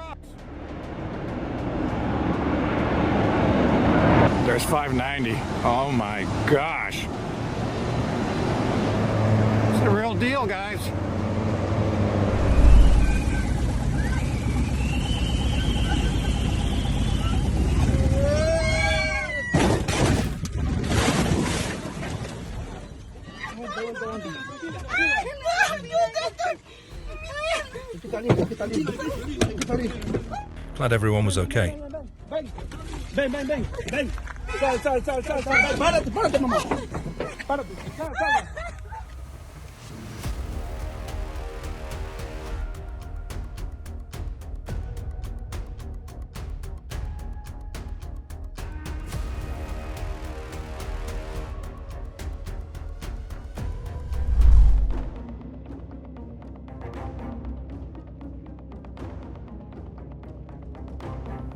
There's 590. Oh my gosh. It's the real deal, guys. Glad everyone was okay. Ven, ven, ven, ven. Sal, sal, sal, sal, sal. Párate, párate, mamá. Párate, sal, sal.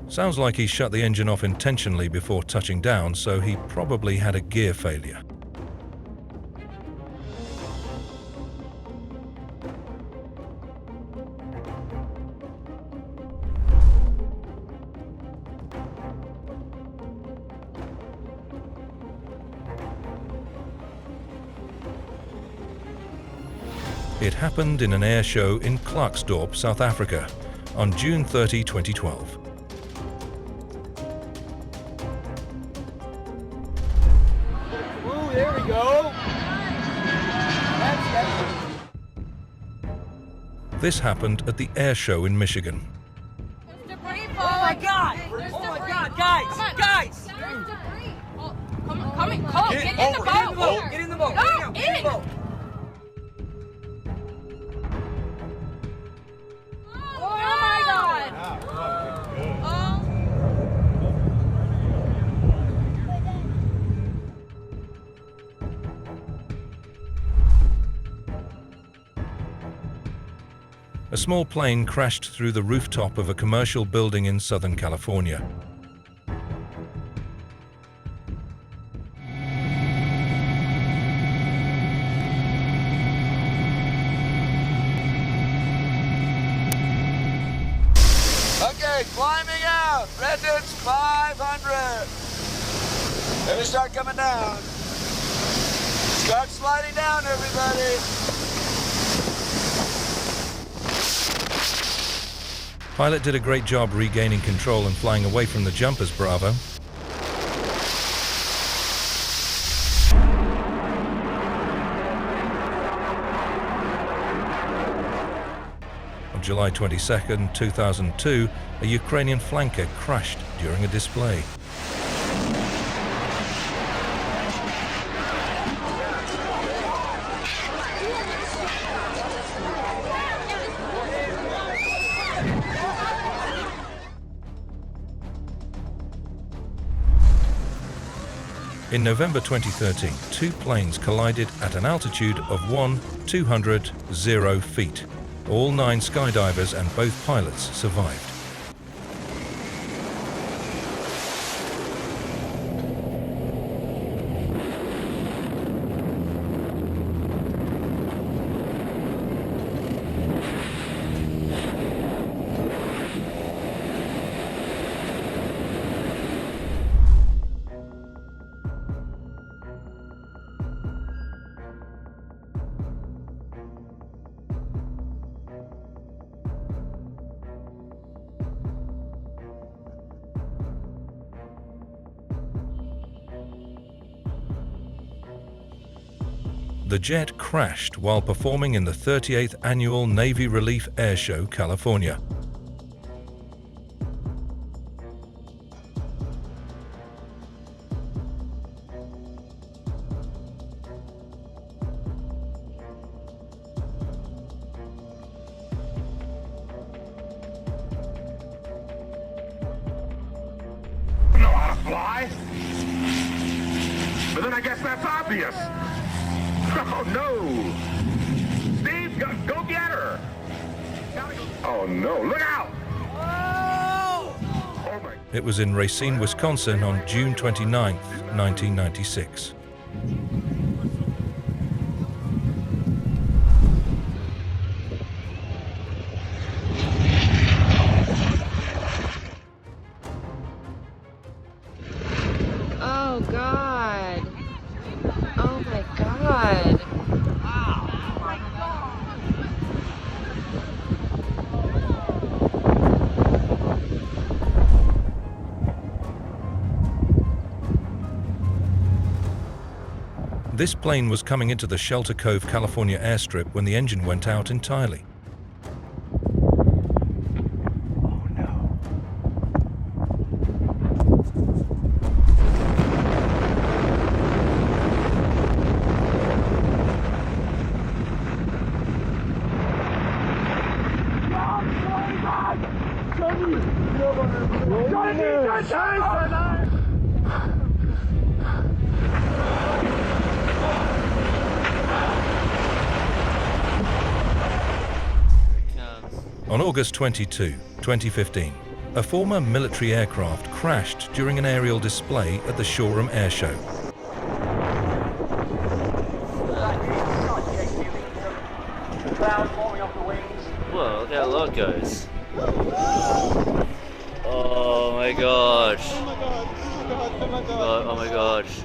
Sounds like he shut the engine off intentionally before touching down, so he probably had a gear failure. It happened in an air show in Klerksdorp, South Africa, on June 30, 2012. There we go. This happened at the air show in Michigan. Oh my god! Oh my god, guys! Guys! Oh, come in, Cole, get in the boat! Get in the boat! No, in! Oh my god! A small plane crashed through the rooftop of a commercial building in Southern California. Okay, climbing out. Redwood's 500. Let me start coming down. Start sliding down, everybody. Pilot did a great job regaining control and flying away from the jumpers, bravo. On July 22, 2002, a Ukrainian flanker crashed during a display. In November 2013, two planes collided at an altitude of 200 feet. All 9 skydivers and both pilots survived. The jet crashed while performing in the 38th Annual Navy Relief Airshow, California. Know how to fly? But then I guess that's obvious. Oh no! Steve, go get her! Oh no, look out! Oh my. It was in Racine, Wisconsin on June 29, 1996. Oh God. Oh my God. This plane was coming into the Shelter Cove, California airstrip when the engine went out entirely. On August 22, 2015, a former military aircraft crashed during an aerial display at the Shoreham Air Show. Whoa, look how low it goes. Oh my gosh. Oh my god, oh my god, oh my god. Oh my gosh.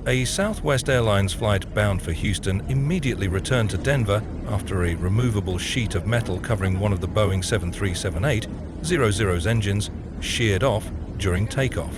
A Southwest Airlines flight bound for Houston immediately returned to Denver after a removable sheet of metal covering one of the Boeing 7378-00's engines sheared off during takeoff.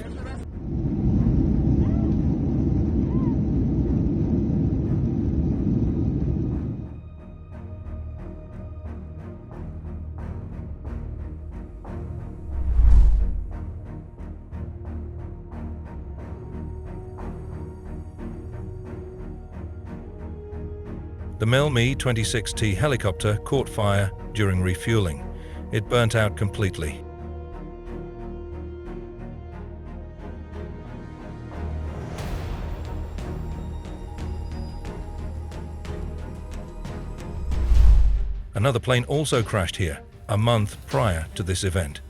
The Mel Me 26T helicopter caught fire during refueling. It burnt out completely. Another plane also crashed here, a month prior to this event.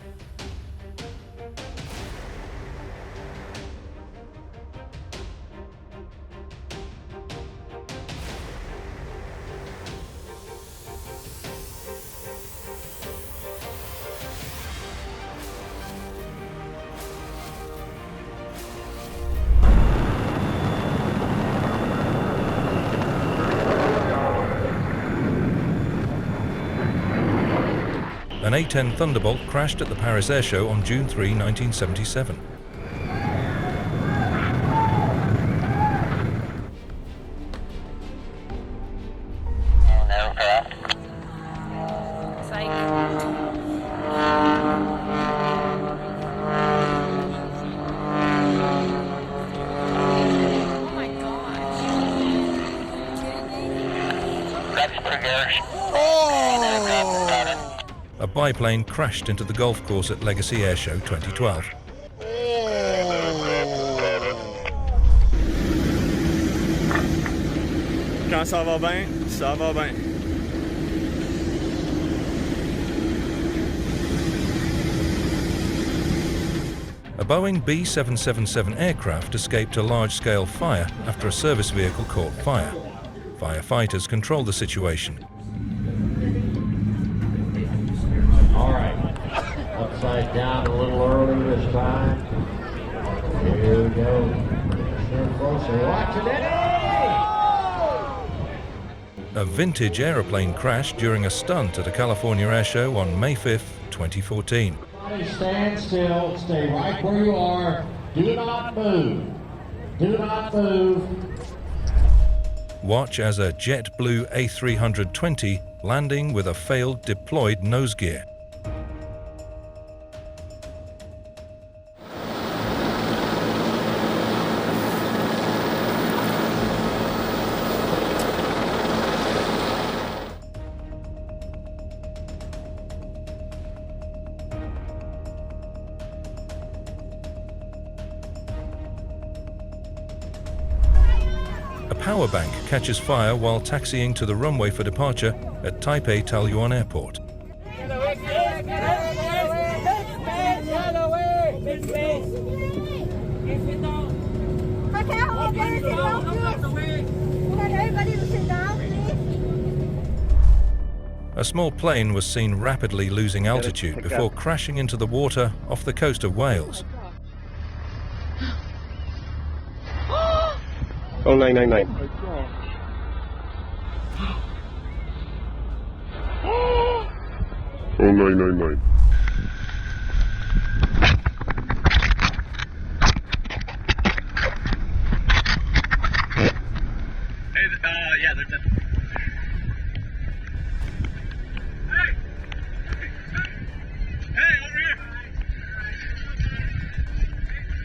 An A-10 Thunderbolt crashed at the Paris Air Show on June 3, 1977. A biplane crashed into the golf course at Legacy Airshow 2012. Quand ça va bien, ça va bien. A Boeing B-777 aircraft escaped a large-scale fire after a service vehicle caught fire. Firefighters controlled the situation. Upside down a little early this time. Here we go. Closer. Watch it, Eddie! A vintage aeroplane crashed during a stunt at a California airshow on May 5th, 2014. Stand still, stay right where you are, do not move. Do not move. Watch as a JetBlue A320 landing with a failed deployed nose gear. A power bank catches fire while taxiing to the runway for departure at Taipei Taoyuan Airport. A small plane was seen rapidly losing altitude before crashing into the water off the coast of Wales. Oh, 999. Oh, 999. Yeah, they're dead. Hey, over here.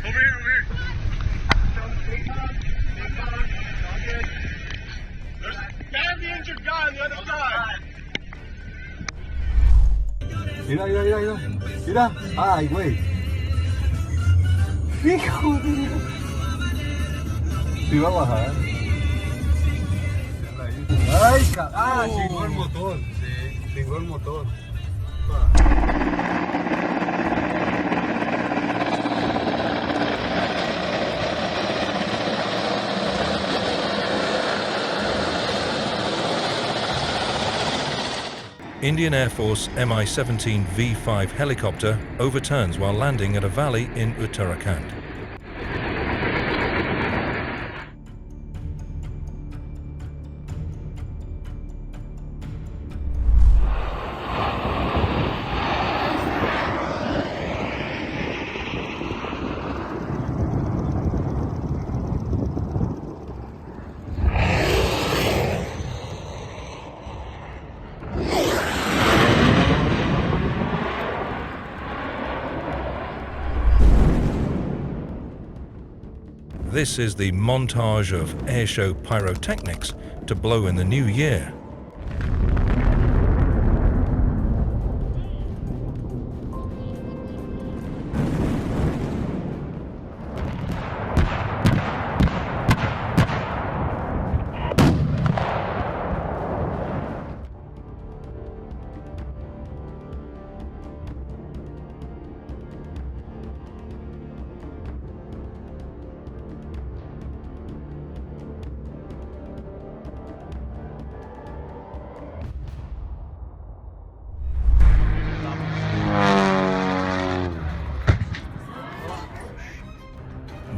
Over here, over here. There's the injured guy on the other side. Mira, mira, mira, mira. Mira. Ay, güey. Hijo de... Sí va a bajar. Ay, chingó el motor. Sí, chingó el motor. Indian Air Force Mi-17 V5 helicopter overturns while landing at a valley in Uttarakhand. This is the montage of airshow pyrotechnics to blow in the new year.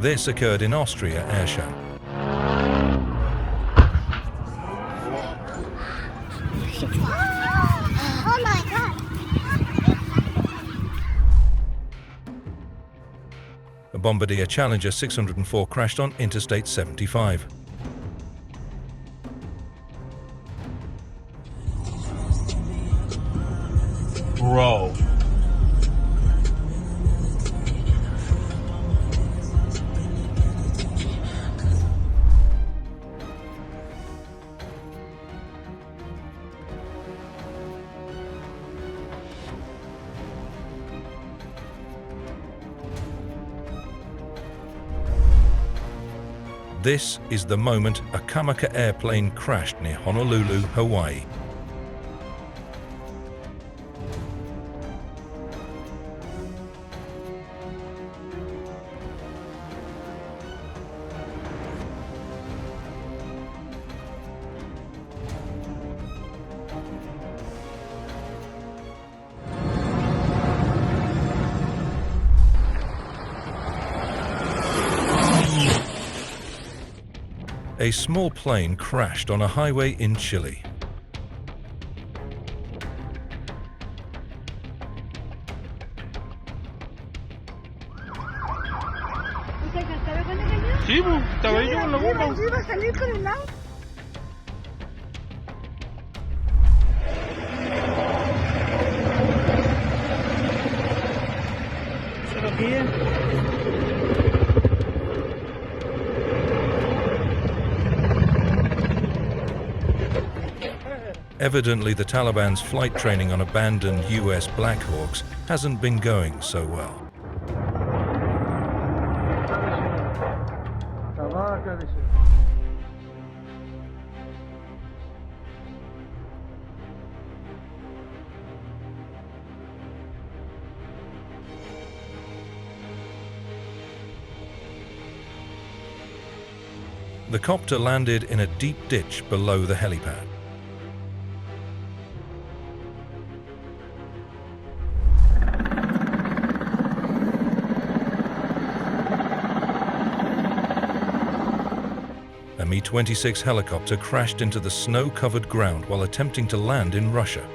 This occurred in Austria airshow. Oh my God! A Bombardier Challenger 604 crashed on Interstate 75. Bro. This is the moment a Kamaka airplane crashed near Honolulu, Hawaii. A small plane crashed on a highway in Chile. Sí, estaba ahí con la bomba. Iba a salir por el lado. Se lo piden. Evidently, the Taliban's flight training on abandoned US Black Hawks hasn't been going so well. The copter landed in a deep ditch below the helipad. A Mi-26 helicopter crashed into the snow-covered ground while attempting to land in Russia.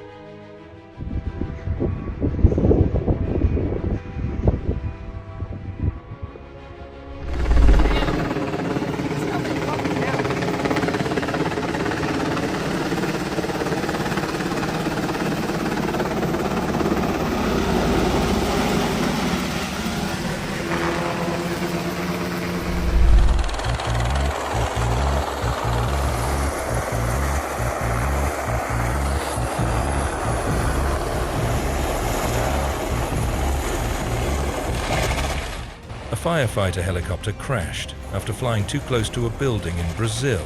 A firefighter helicopter crashed after flying too close to a building in Brazil.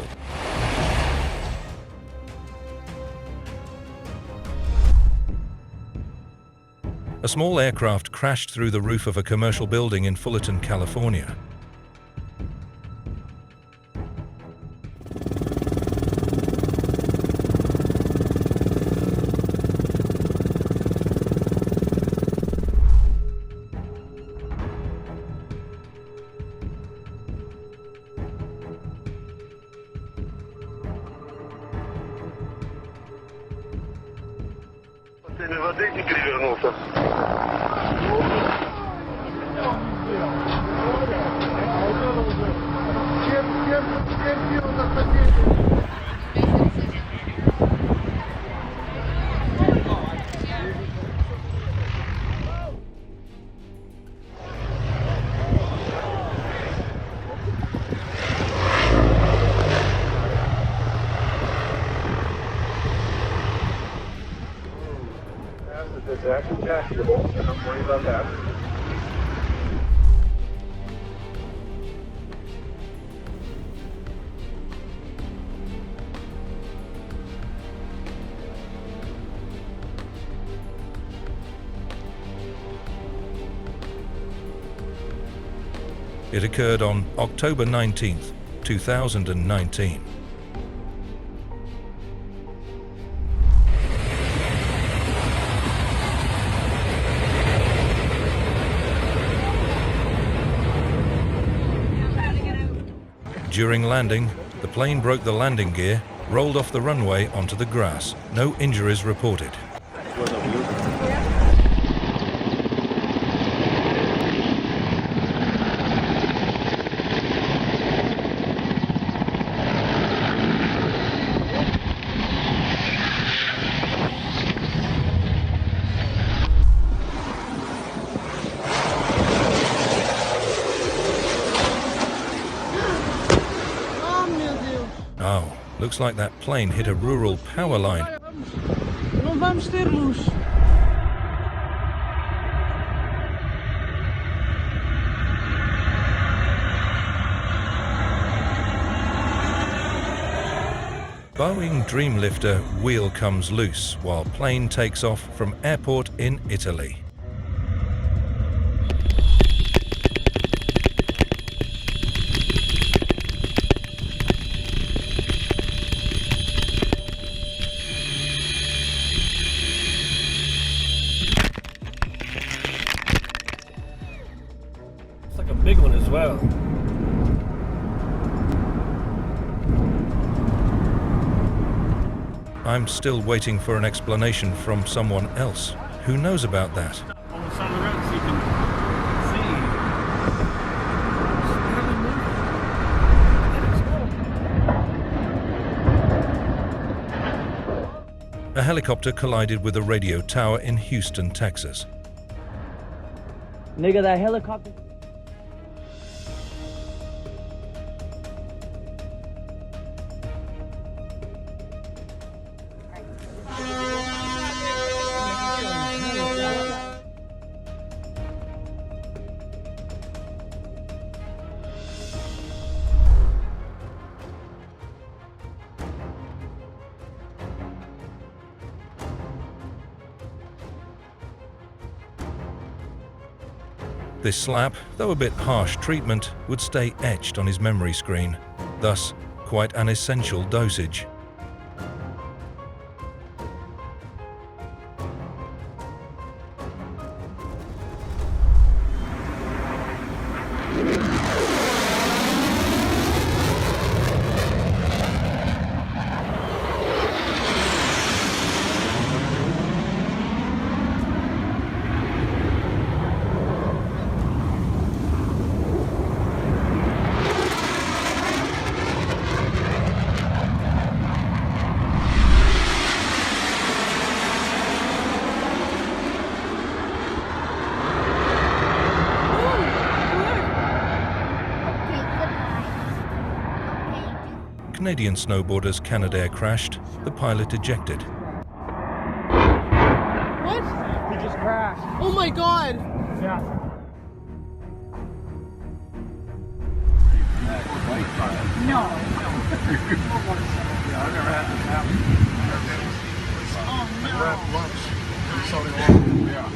A small aircraft crashed through the roof of a commercial building in Fullerton, California. Don't worry about that. It occurred on October 19th, 2019. During landing, the plane broke the landing gear, rolled off the runway onto the grass. No injuries reported. Oh, looks like that plane hit a rural power line. Não vamos ter luz. Boeing Dreamlifter wheel comes loose while plane takes off from airport in Italy. It's like a big one as well. I'm still waiting for an explanation from someone else. Who knows about that? On the side of the road so you can A helicopter collided with a radio tower in Houston, Texas. Nigga, that helicopter. This slap, though a bit harsh treatment, would stay etched on his memory screen, thus quite an essential dosage. Canadian snowboarder's Canadair crashed, the pilot ejected. What? He just crashed. Oh my god! Yeah. No. Yeah, I've never had this happen. Oh no. We're at lunch. Yeah.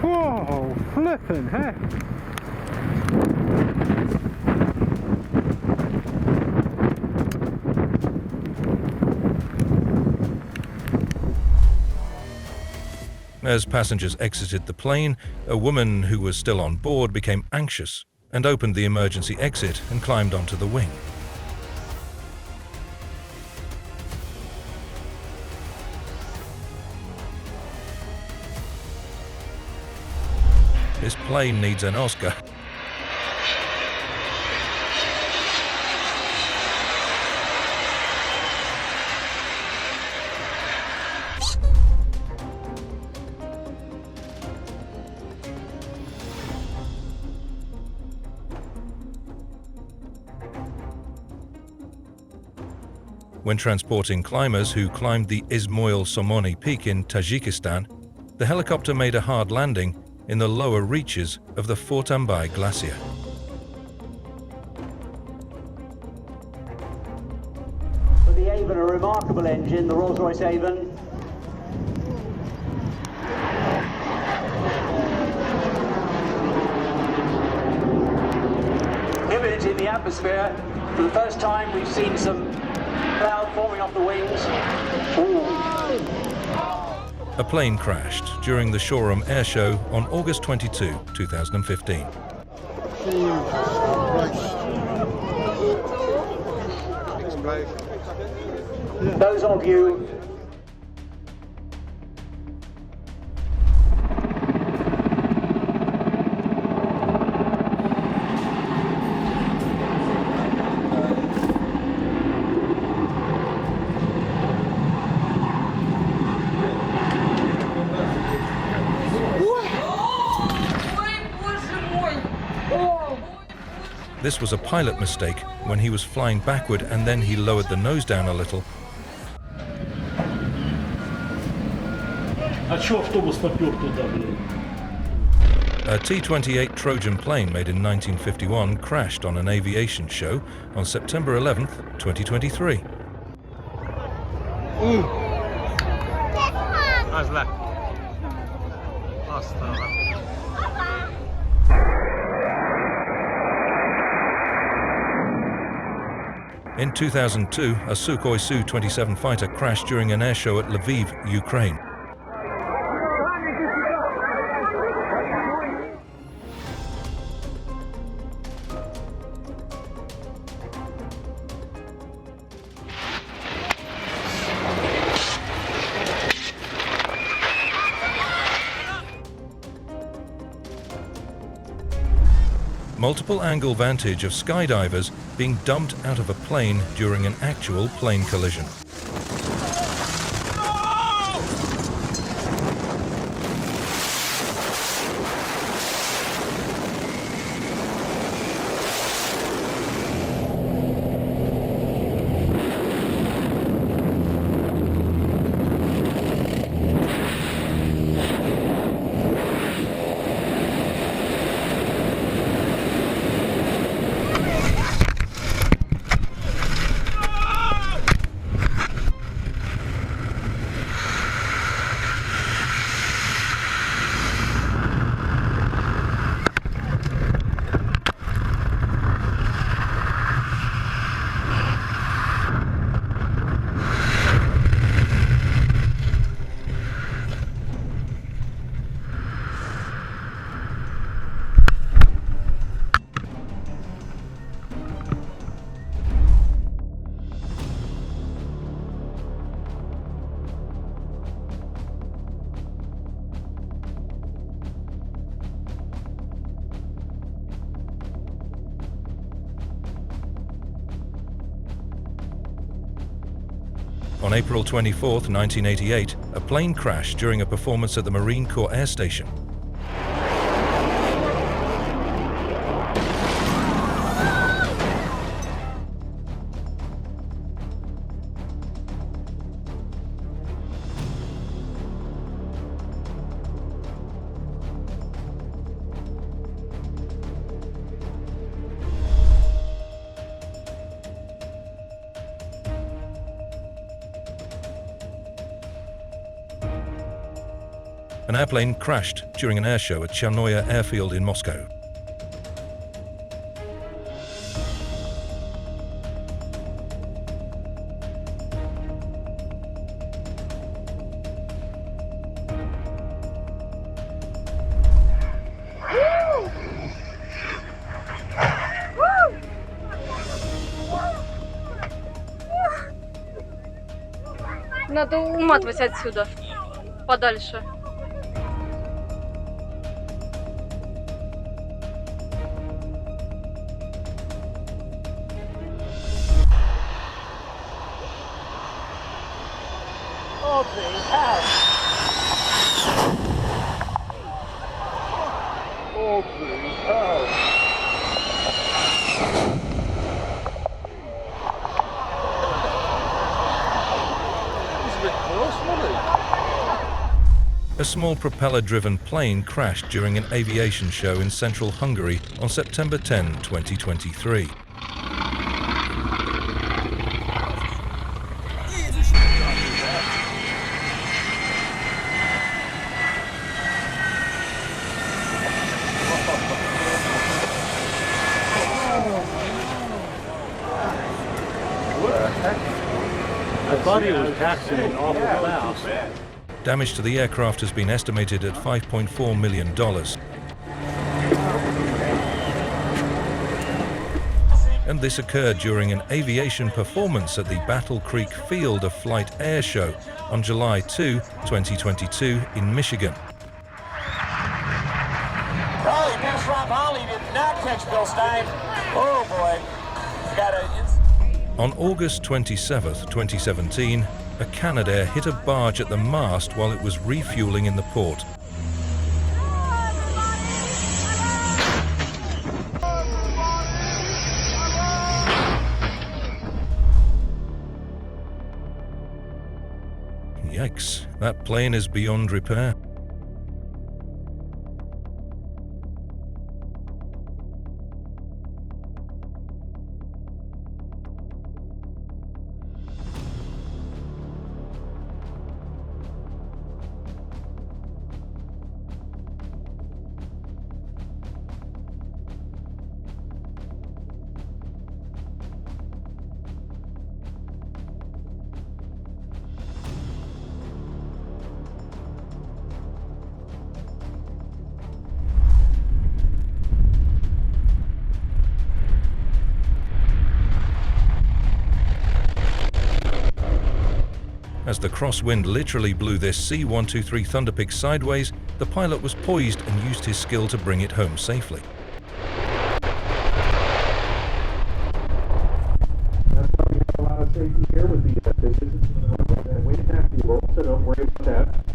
Whoa, flippin' heck. As passengers exited the plane, a woman who was still on board became anxious and opened the emergency exit and climbed onto the wing. This plane needs an Oscar. When transporting climbers who climbed the Izmoil Somoni Peak in Tajikistan, the helicopter made a hard landing in the lower reaches of the Fortambai Glacier. For the Avon, a remarkable engine, the Rolls-Royce Avon. Humidity in the atmosphere. For the first time, we've seen some cloud forming off the wings. Ooh. A plane crashed during the Shoreham Airshow on August 22, 2015. Those of you This was a pilot mistake when he was flying backward and then he lowered the nose down a little. A T-28 Trojan plane made in 1951 crashed on an aviation show on September 11, 2023. How's that? In 2002, a Sukhoi Su-27 fighter crashed during an airshow at Lviv, Ukraine. Multiple angle vantage of skydivers being dumped out of a plane during an actual plane collision. On April 24, 1988, a plane crashed during a performance at the Marine Corps Air Station. An airplane crashed during an airshow at Chernoye Airfield in Moscow. Надо уматывать отсюда, подальше. A small propeller-driven plane crashed during an aviation show in central Hungary on September 10, 2023. I thought he was taxiing awful fast. Damage to the aircraft has been estimated at $5.4 million. And this occurred during an aviation performance at the Battle Creek Field of Flight Air Show on July 2, 2022 in Michigan. Oh, he missed Rob Holly, did not catch Bill Stein. Oh boy. Got a... On August 27, 2017, a Canadair hit a barge at the mast while it was refueling in the port. Yikes, that plane is beyond repair. As the crosswind literally blew this C-123 Thunderpig sideways, the pilot was poised and used his skill to bring it home safely. A lot of safety here with the pitches and weight half fuel, so don't worry about that.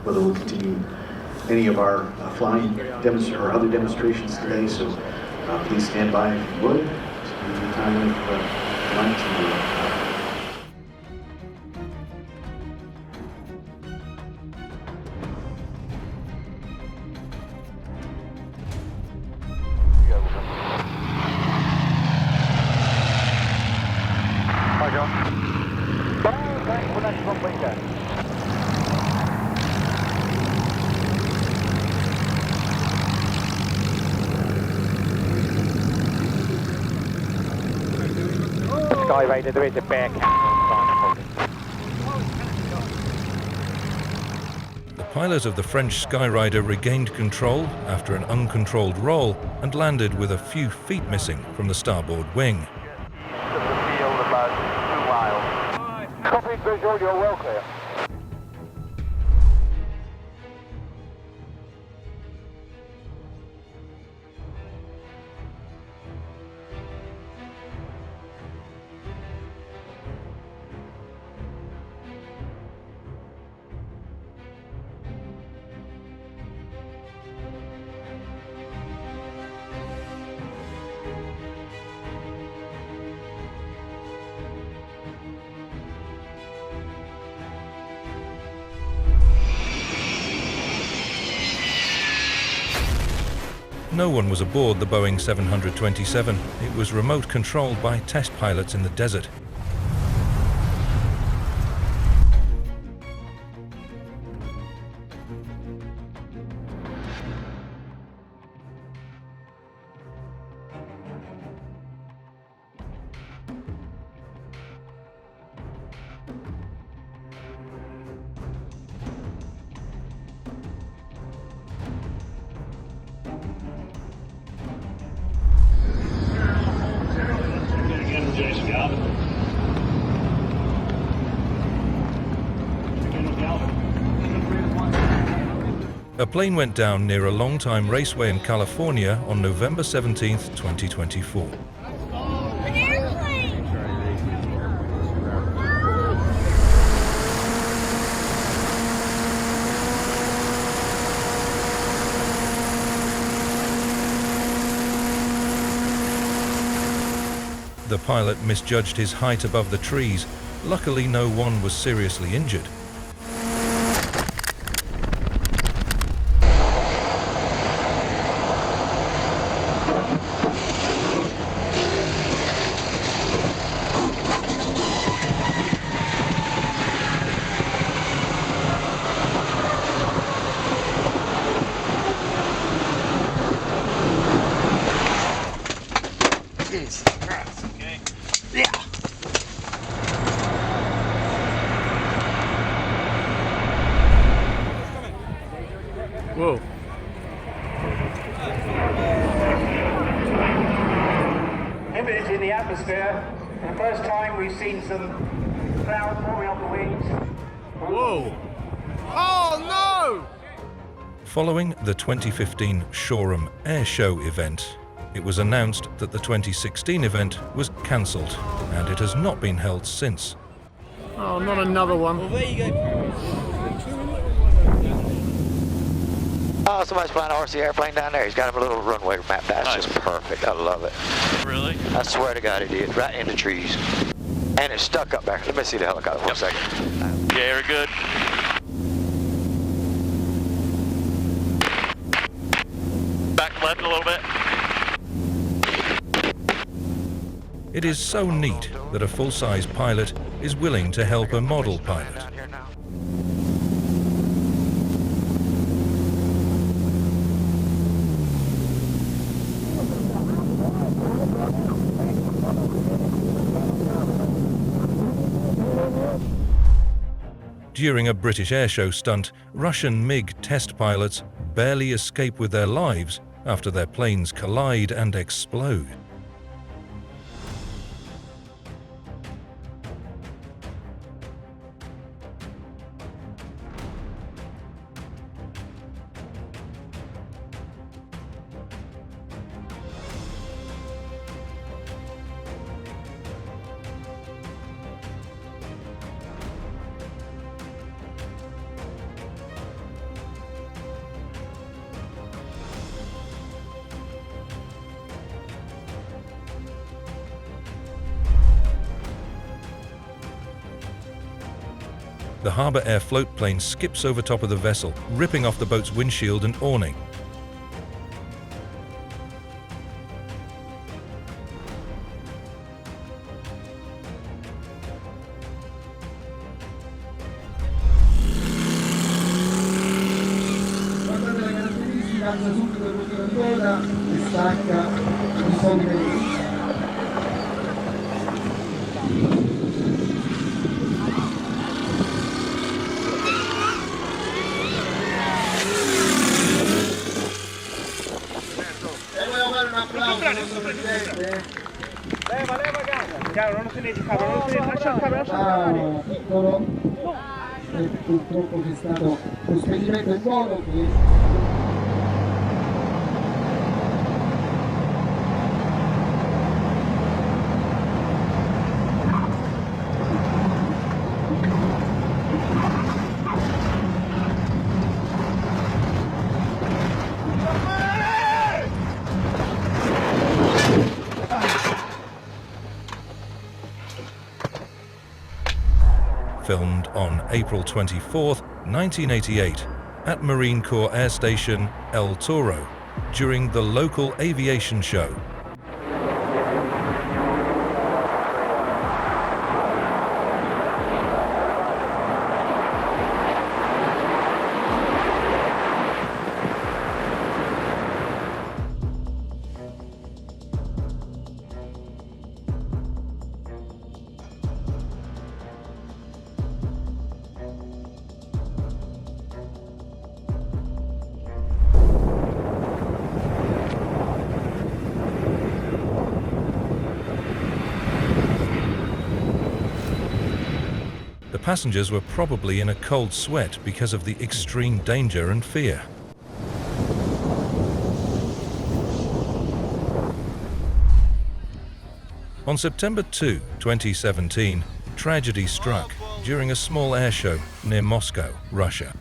Whether we'll continue any of our flying or other demonstrations today, so please stand by if you would. It's the time of flight to Skyraider, there is a bear cat. The pilot of the French Skyrider regained control after an uncontrolled roll and landed with a few feet missing from the starboard wing. Copy visual, you're well clear. No one was aboard the Boeing 727. It was remote controlled by test pilots in the desert. A plane went down near a long-time raceway in California on November 17, 2024. The pilot misjudged his height above the trees. Luckily, no one was seriously injured. Whoa. Image in the atmosphere. For the first time we've seen some clouds forming up the wings. Whoa. Oh no! Following the 2015 Shoreham Airshow event, it was announced that the 2016 event was cancelled, and it has not been held since. Oh, not another one. Well, there you go. Oh, somebody's flying an RC airplane down there. He's got him a little runway map. That's just perfect. I love it. Really? I swear to God, he did. Right in the trees. And it's stuck up there. Let me see the helicopter for a second. Yeah, we're good. Back left a little bit. It is so neat that a full-size pilot is willing to help a model pilot. During a British airshow stunt, Russian MiG test pilots barely escape with their lives after their planes collide and explode. The Harbour Air float plane skips over top of the vessel, ripping off the boat's windshield and awning. Guardate ragazzi, si lancia subito l'ultima ancora e stacca un po' di veloce. Leva, cara. Chiaro, non se ne scappa, non se ne lascia il cabro, Piccolo, e purtroppo c'è stato lo spegnimento in volo che... Filmed on April 24, 1988, at Marine Corps Air Station El Toro, during the local aviation show. The passengers were probably in a cold sweat because of the extreme danger and fear. On September 2, 2017, tragedy struck during a small airshow near Moscow, Russia.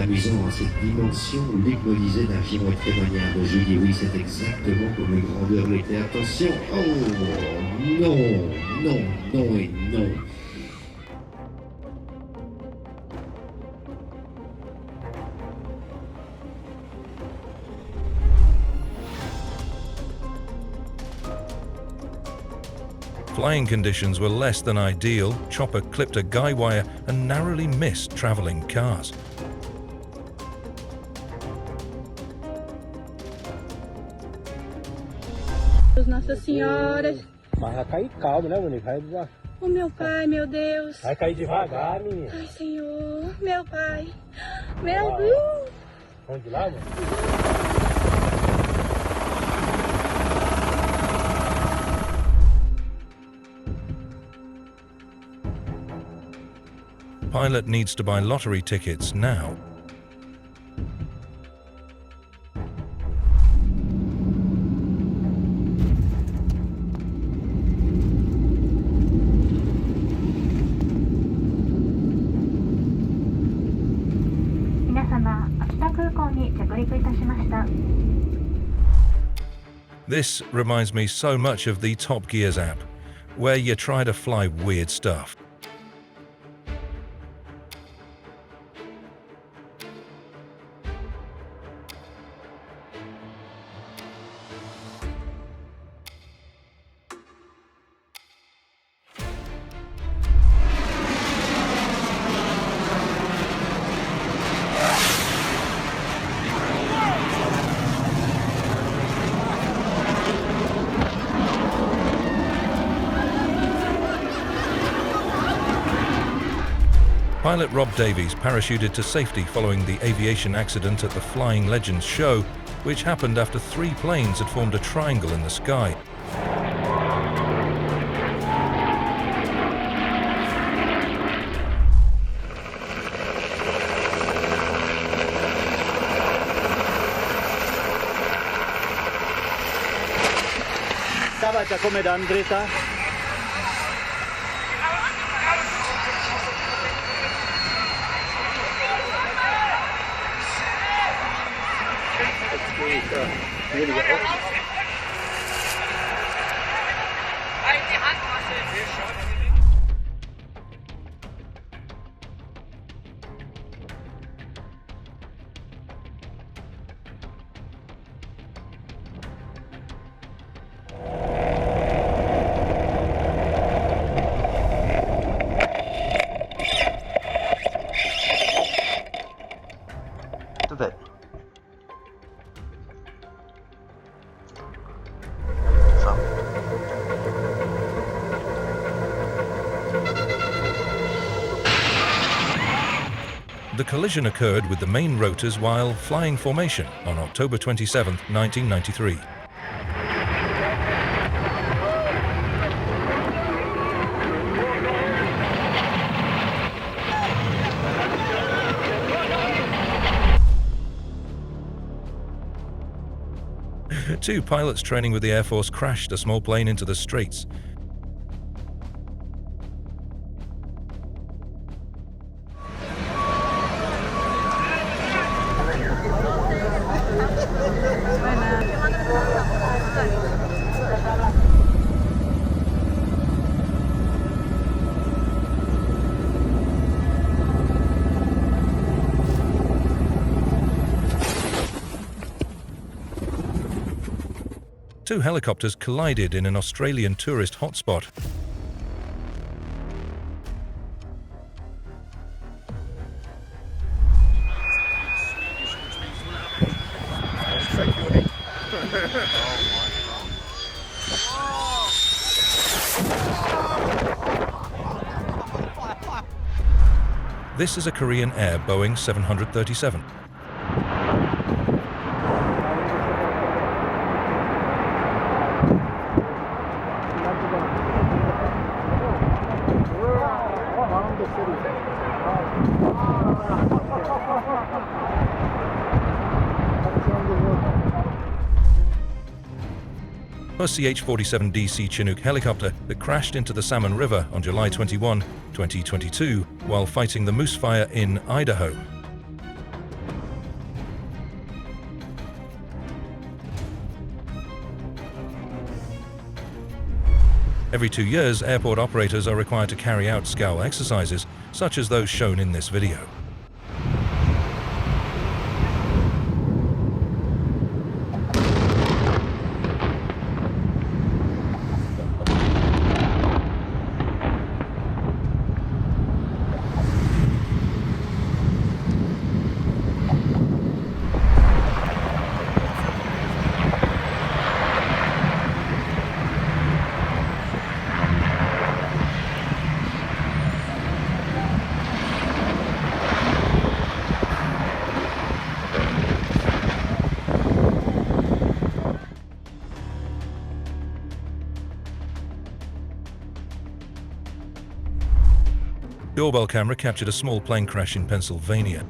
Amusant à cette dimension, l'égmolisé l'avion est très maniable. Je dis oui, c'est exactement comme les grandeurs l'étaient. Attention, oh non, non, non et non. Flying conditions were less than ideal. Chopper clipped a guy wire and narrowly missed traveling cars. Nossa Senhora. Mas vai cair calmo, né, Monique? Vai devagar. Oh, meu pai, meu Deus. Vai cair devagar, menina. Ai, Senhor. Meu pai. Meu Deus. Vamos de lá, mano? Pilot needs to buy lottery tickets now. 下空港に着陸いたしました。 This reminds me so much of the Top Gears app, where you try to fly weird stuff. Pilot Rob Davies parachuted to safety following the aviation accident at the Flying Legends show, which happened after 3 planes had formed a triangle in the sky. Dawajcie, come da Andreta. The collision occurred with the main rotors while flying formation on October 27, 1993. Two pilots training with the Air Force crashed a small plane into the Straits. Two helicopters collided in an Australian tourist hotspot. This is a Korean Air Boeing 737. A CH-47DC Chinook helicopter that crashed into the Salmon River on July 21, 2022, while fighting the moose fire in Idaho. Every 2 years, airport operators are required to carry out scowl exercises, such as those shown in this video. Doorbell camera captured a small plane crash in Pennsylvania.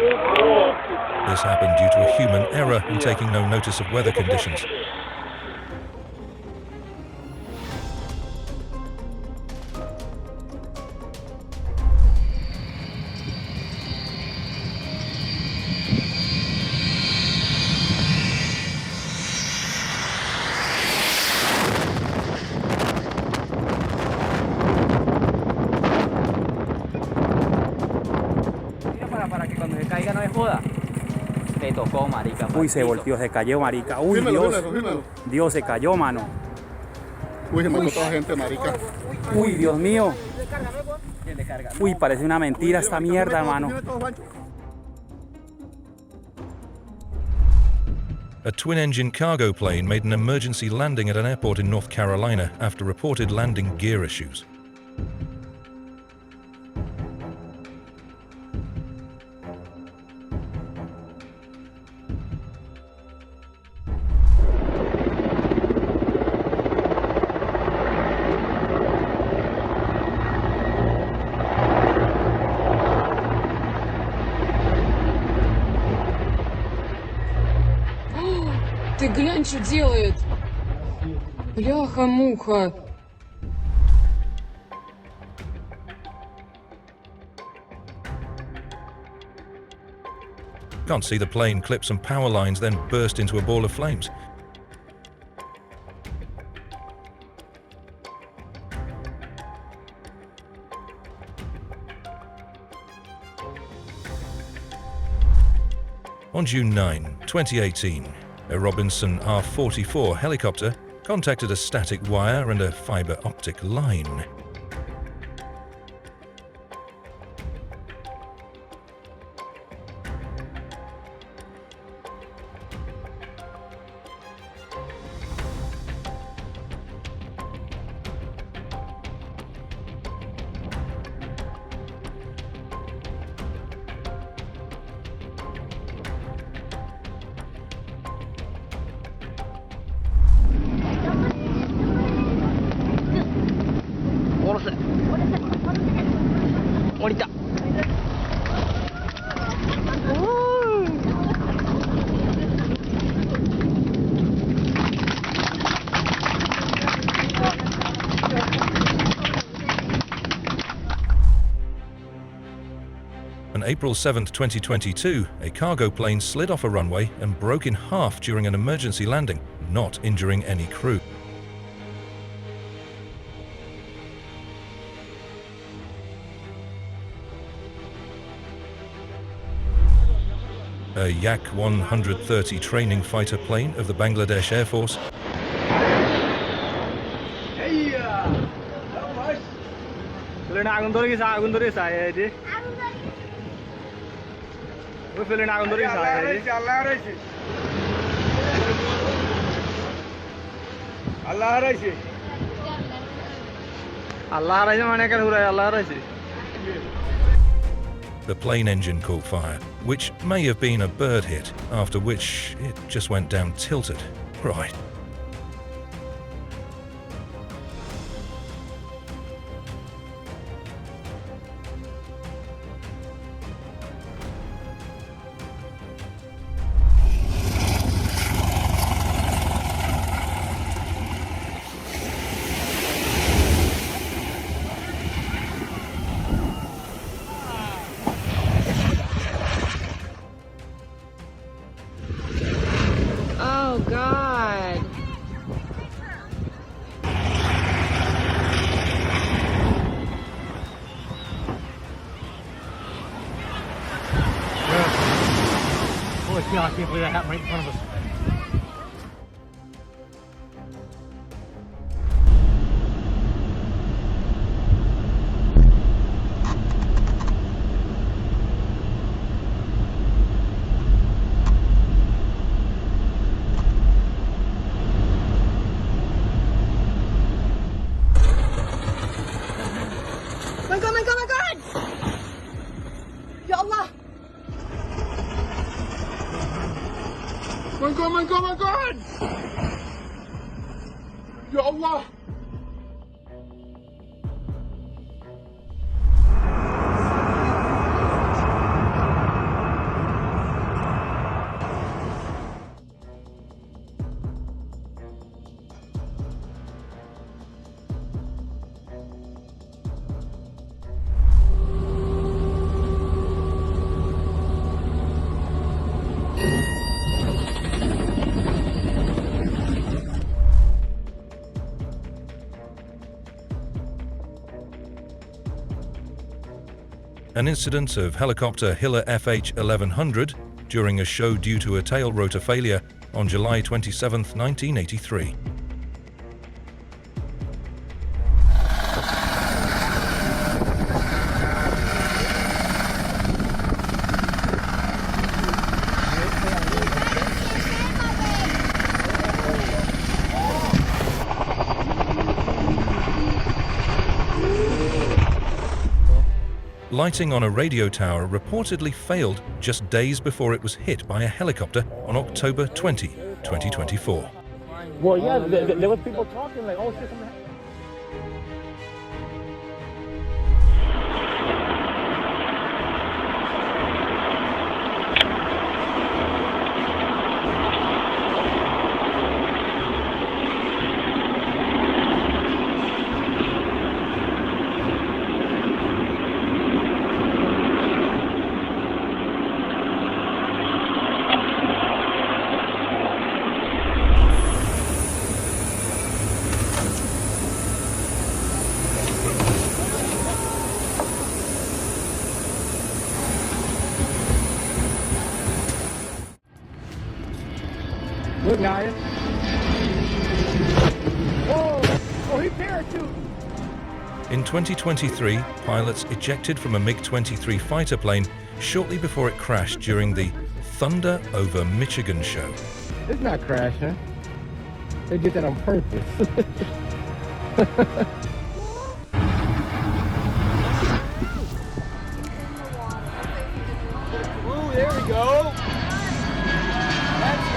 This happened due to a human error in taking no notice of weather conditions. Uy, se volteó, se cayó, marica. Uy, Dios. Dios, se cayó, mano. Uy, se mató toda gente, marica. Uy, Dios mío. Uy, parece una mentira esta mierda, mano. A twin-engine cargo plane made an emergency landing at an airport in North Carolina after reported landing gear issues. Ты глянь, что делает. Бляха-муха. Can't see the plane clip some power lines, then burst into a ball of flames. On June 9, 2018, a Robinson R-44 helicopter contacted a static wire and a fiber optic line. On April 7, 2022, a cargo plane slid off a runway and broke in half during an emergency landing, not injuring any crew. A Yak-130 training fighter plane of the Bangladesh Air Force the plane engine caught fire, which may have been a bird hit, after which it just went down tilted. Right. Oh, God. Oh, I can't believe that happened right in front of us. My God, my God, my God! Ya Allah! My God, my God, my God! Ya Allah! an incident of helicopter Hiller FH 1100 during a show due to a tail rotor failure on July 27, 1983. Lighting on a radio tower reportedly failed just days before it was hit by a helicopter on October 20, 2024. Well, yeah, there was people talking like, oh shit, something happened. Look, guys. Whoa! Oh, he parachuted! In 2023, pilots ejected from a MiG-23 fighter plane shortly before it crashed during the Thunder over Michigan show. It's not crashing. They did that on purpose. Ooh, there we go. That's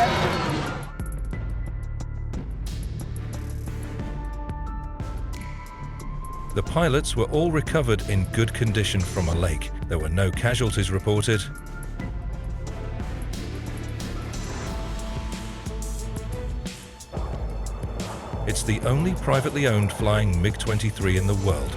The pilots were all recovered in good condition from a lake. There were no casualties reported. It's the only privately owned flying MiG-23 in the world.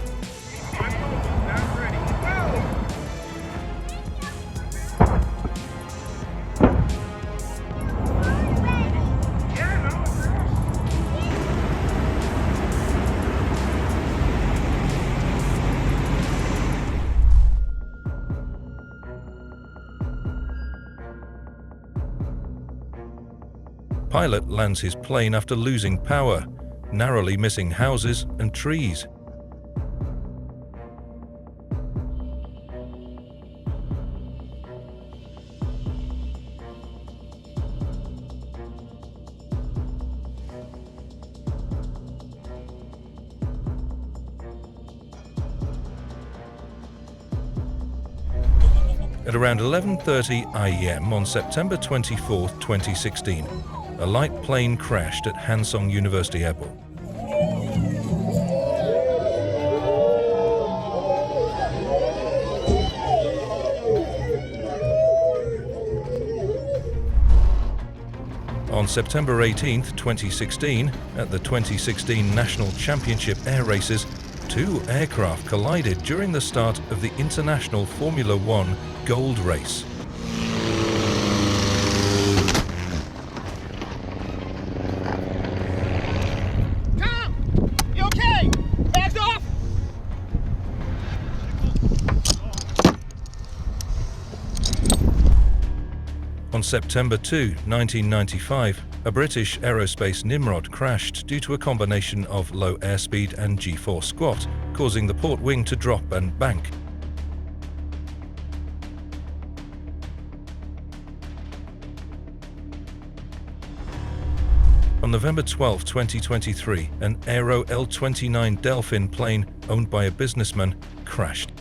Pilot lands his plane after losing power, narrowly missing houses and trees. At around 11:30 IEM on September 24, 2016, a light plane crashed at Hansong University Airport. On September 18, 2016, at the 2016 National Championship Air Races, two aircraft collided during the start of the International Formula One Gold Race. On September 2, 1995, a British aerospace Nimrod crashed due to a combination of low airspeed and G-force squat, causing the port wing to drop and bank. On November 12, 2023, an Aero L-29 Delphin plane owned by a businessman crashed.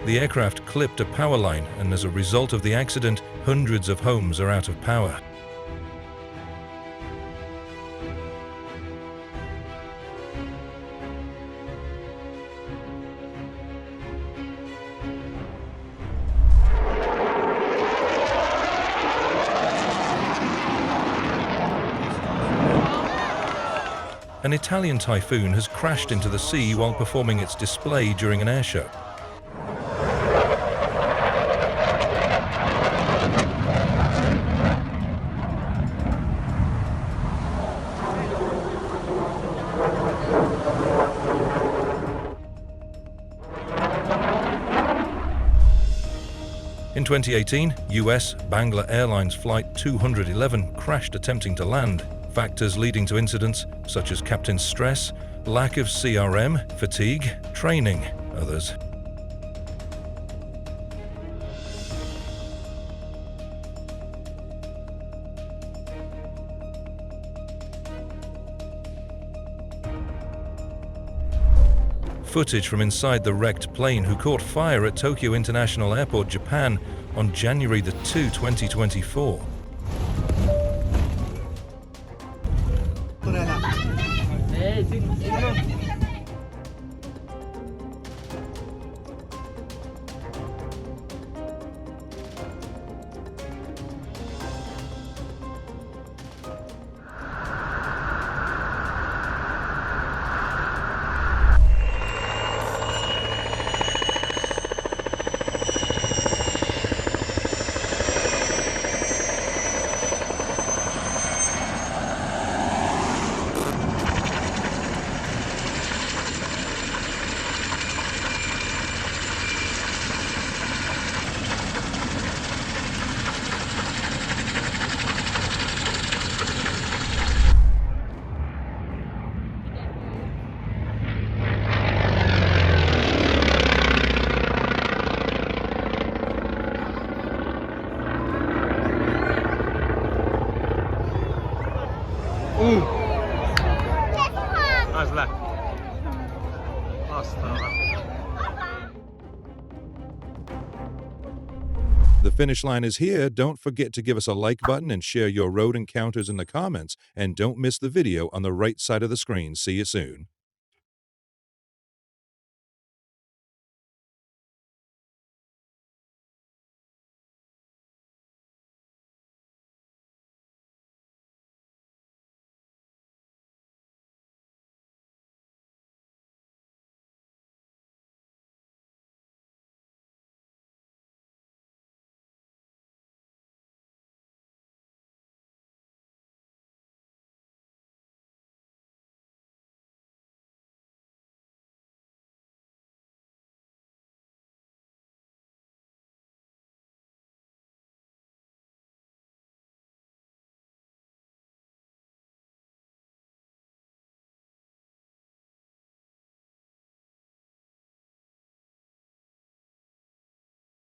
The aircraft clipped a power line, and as a result of the accident, hundreds of homes are out of power. An Italian Typhoon has crashed into the sea while performing its display during an airshow. In 2018, US Bangla Airlines Flight 211 crashed attempting to land. Factors leading to incidents such as captain stress, lack of CRM, fatigue, training, others. Footage from inside the wrecked plane who caught fire at Tokyo International Airport, Japan on January 2, 2024. The finish line is here. Don't forget to give us a like button and share your road encounters in the comments. And don't miss the video on the right side of the screen. See you soon.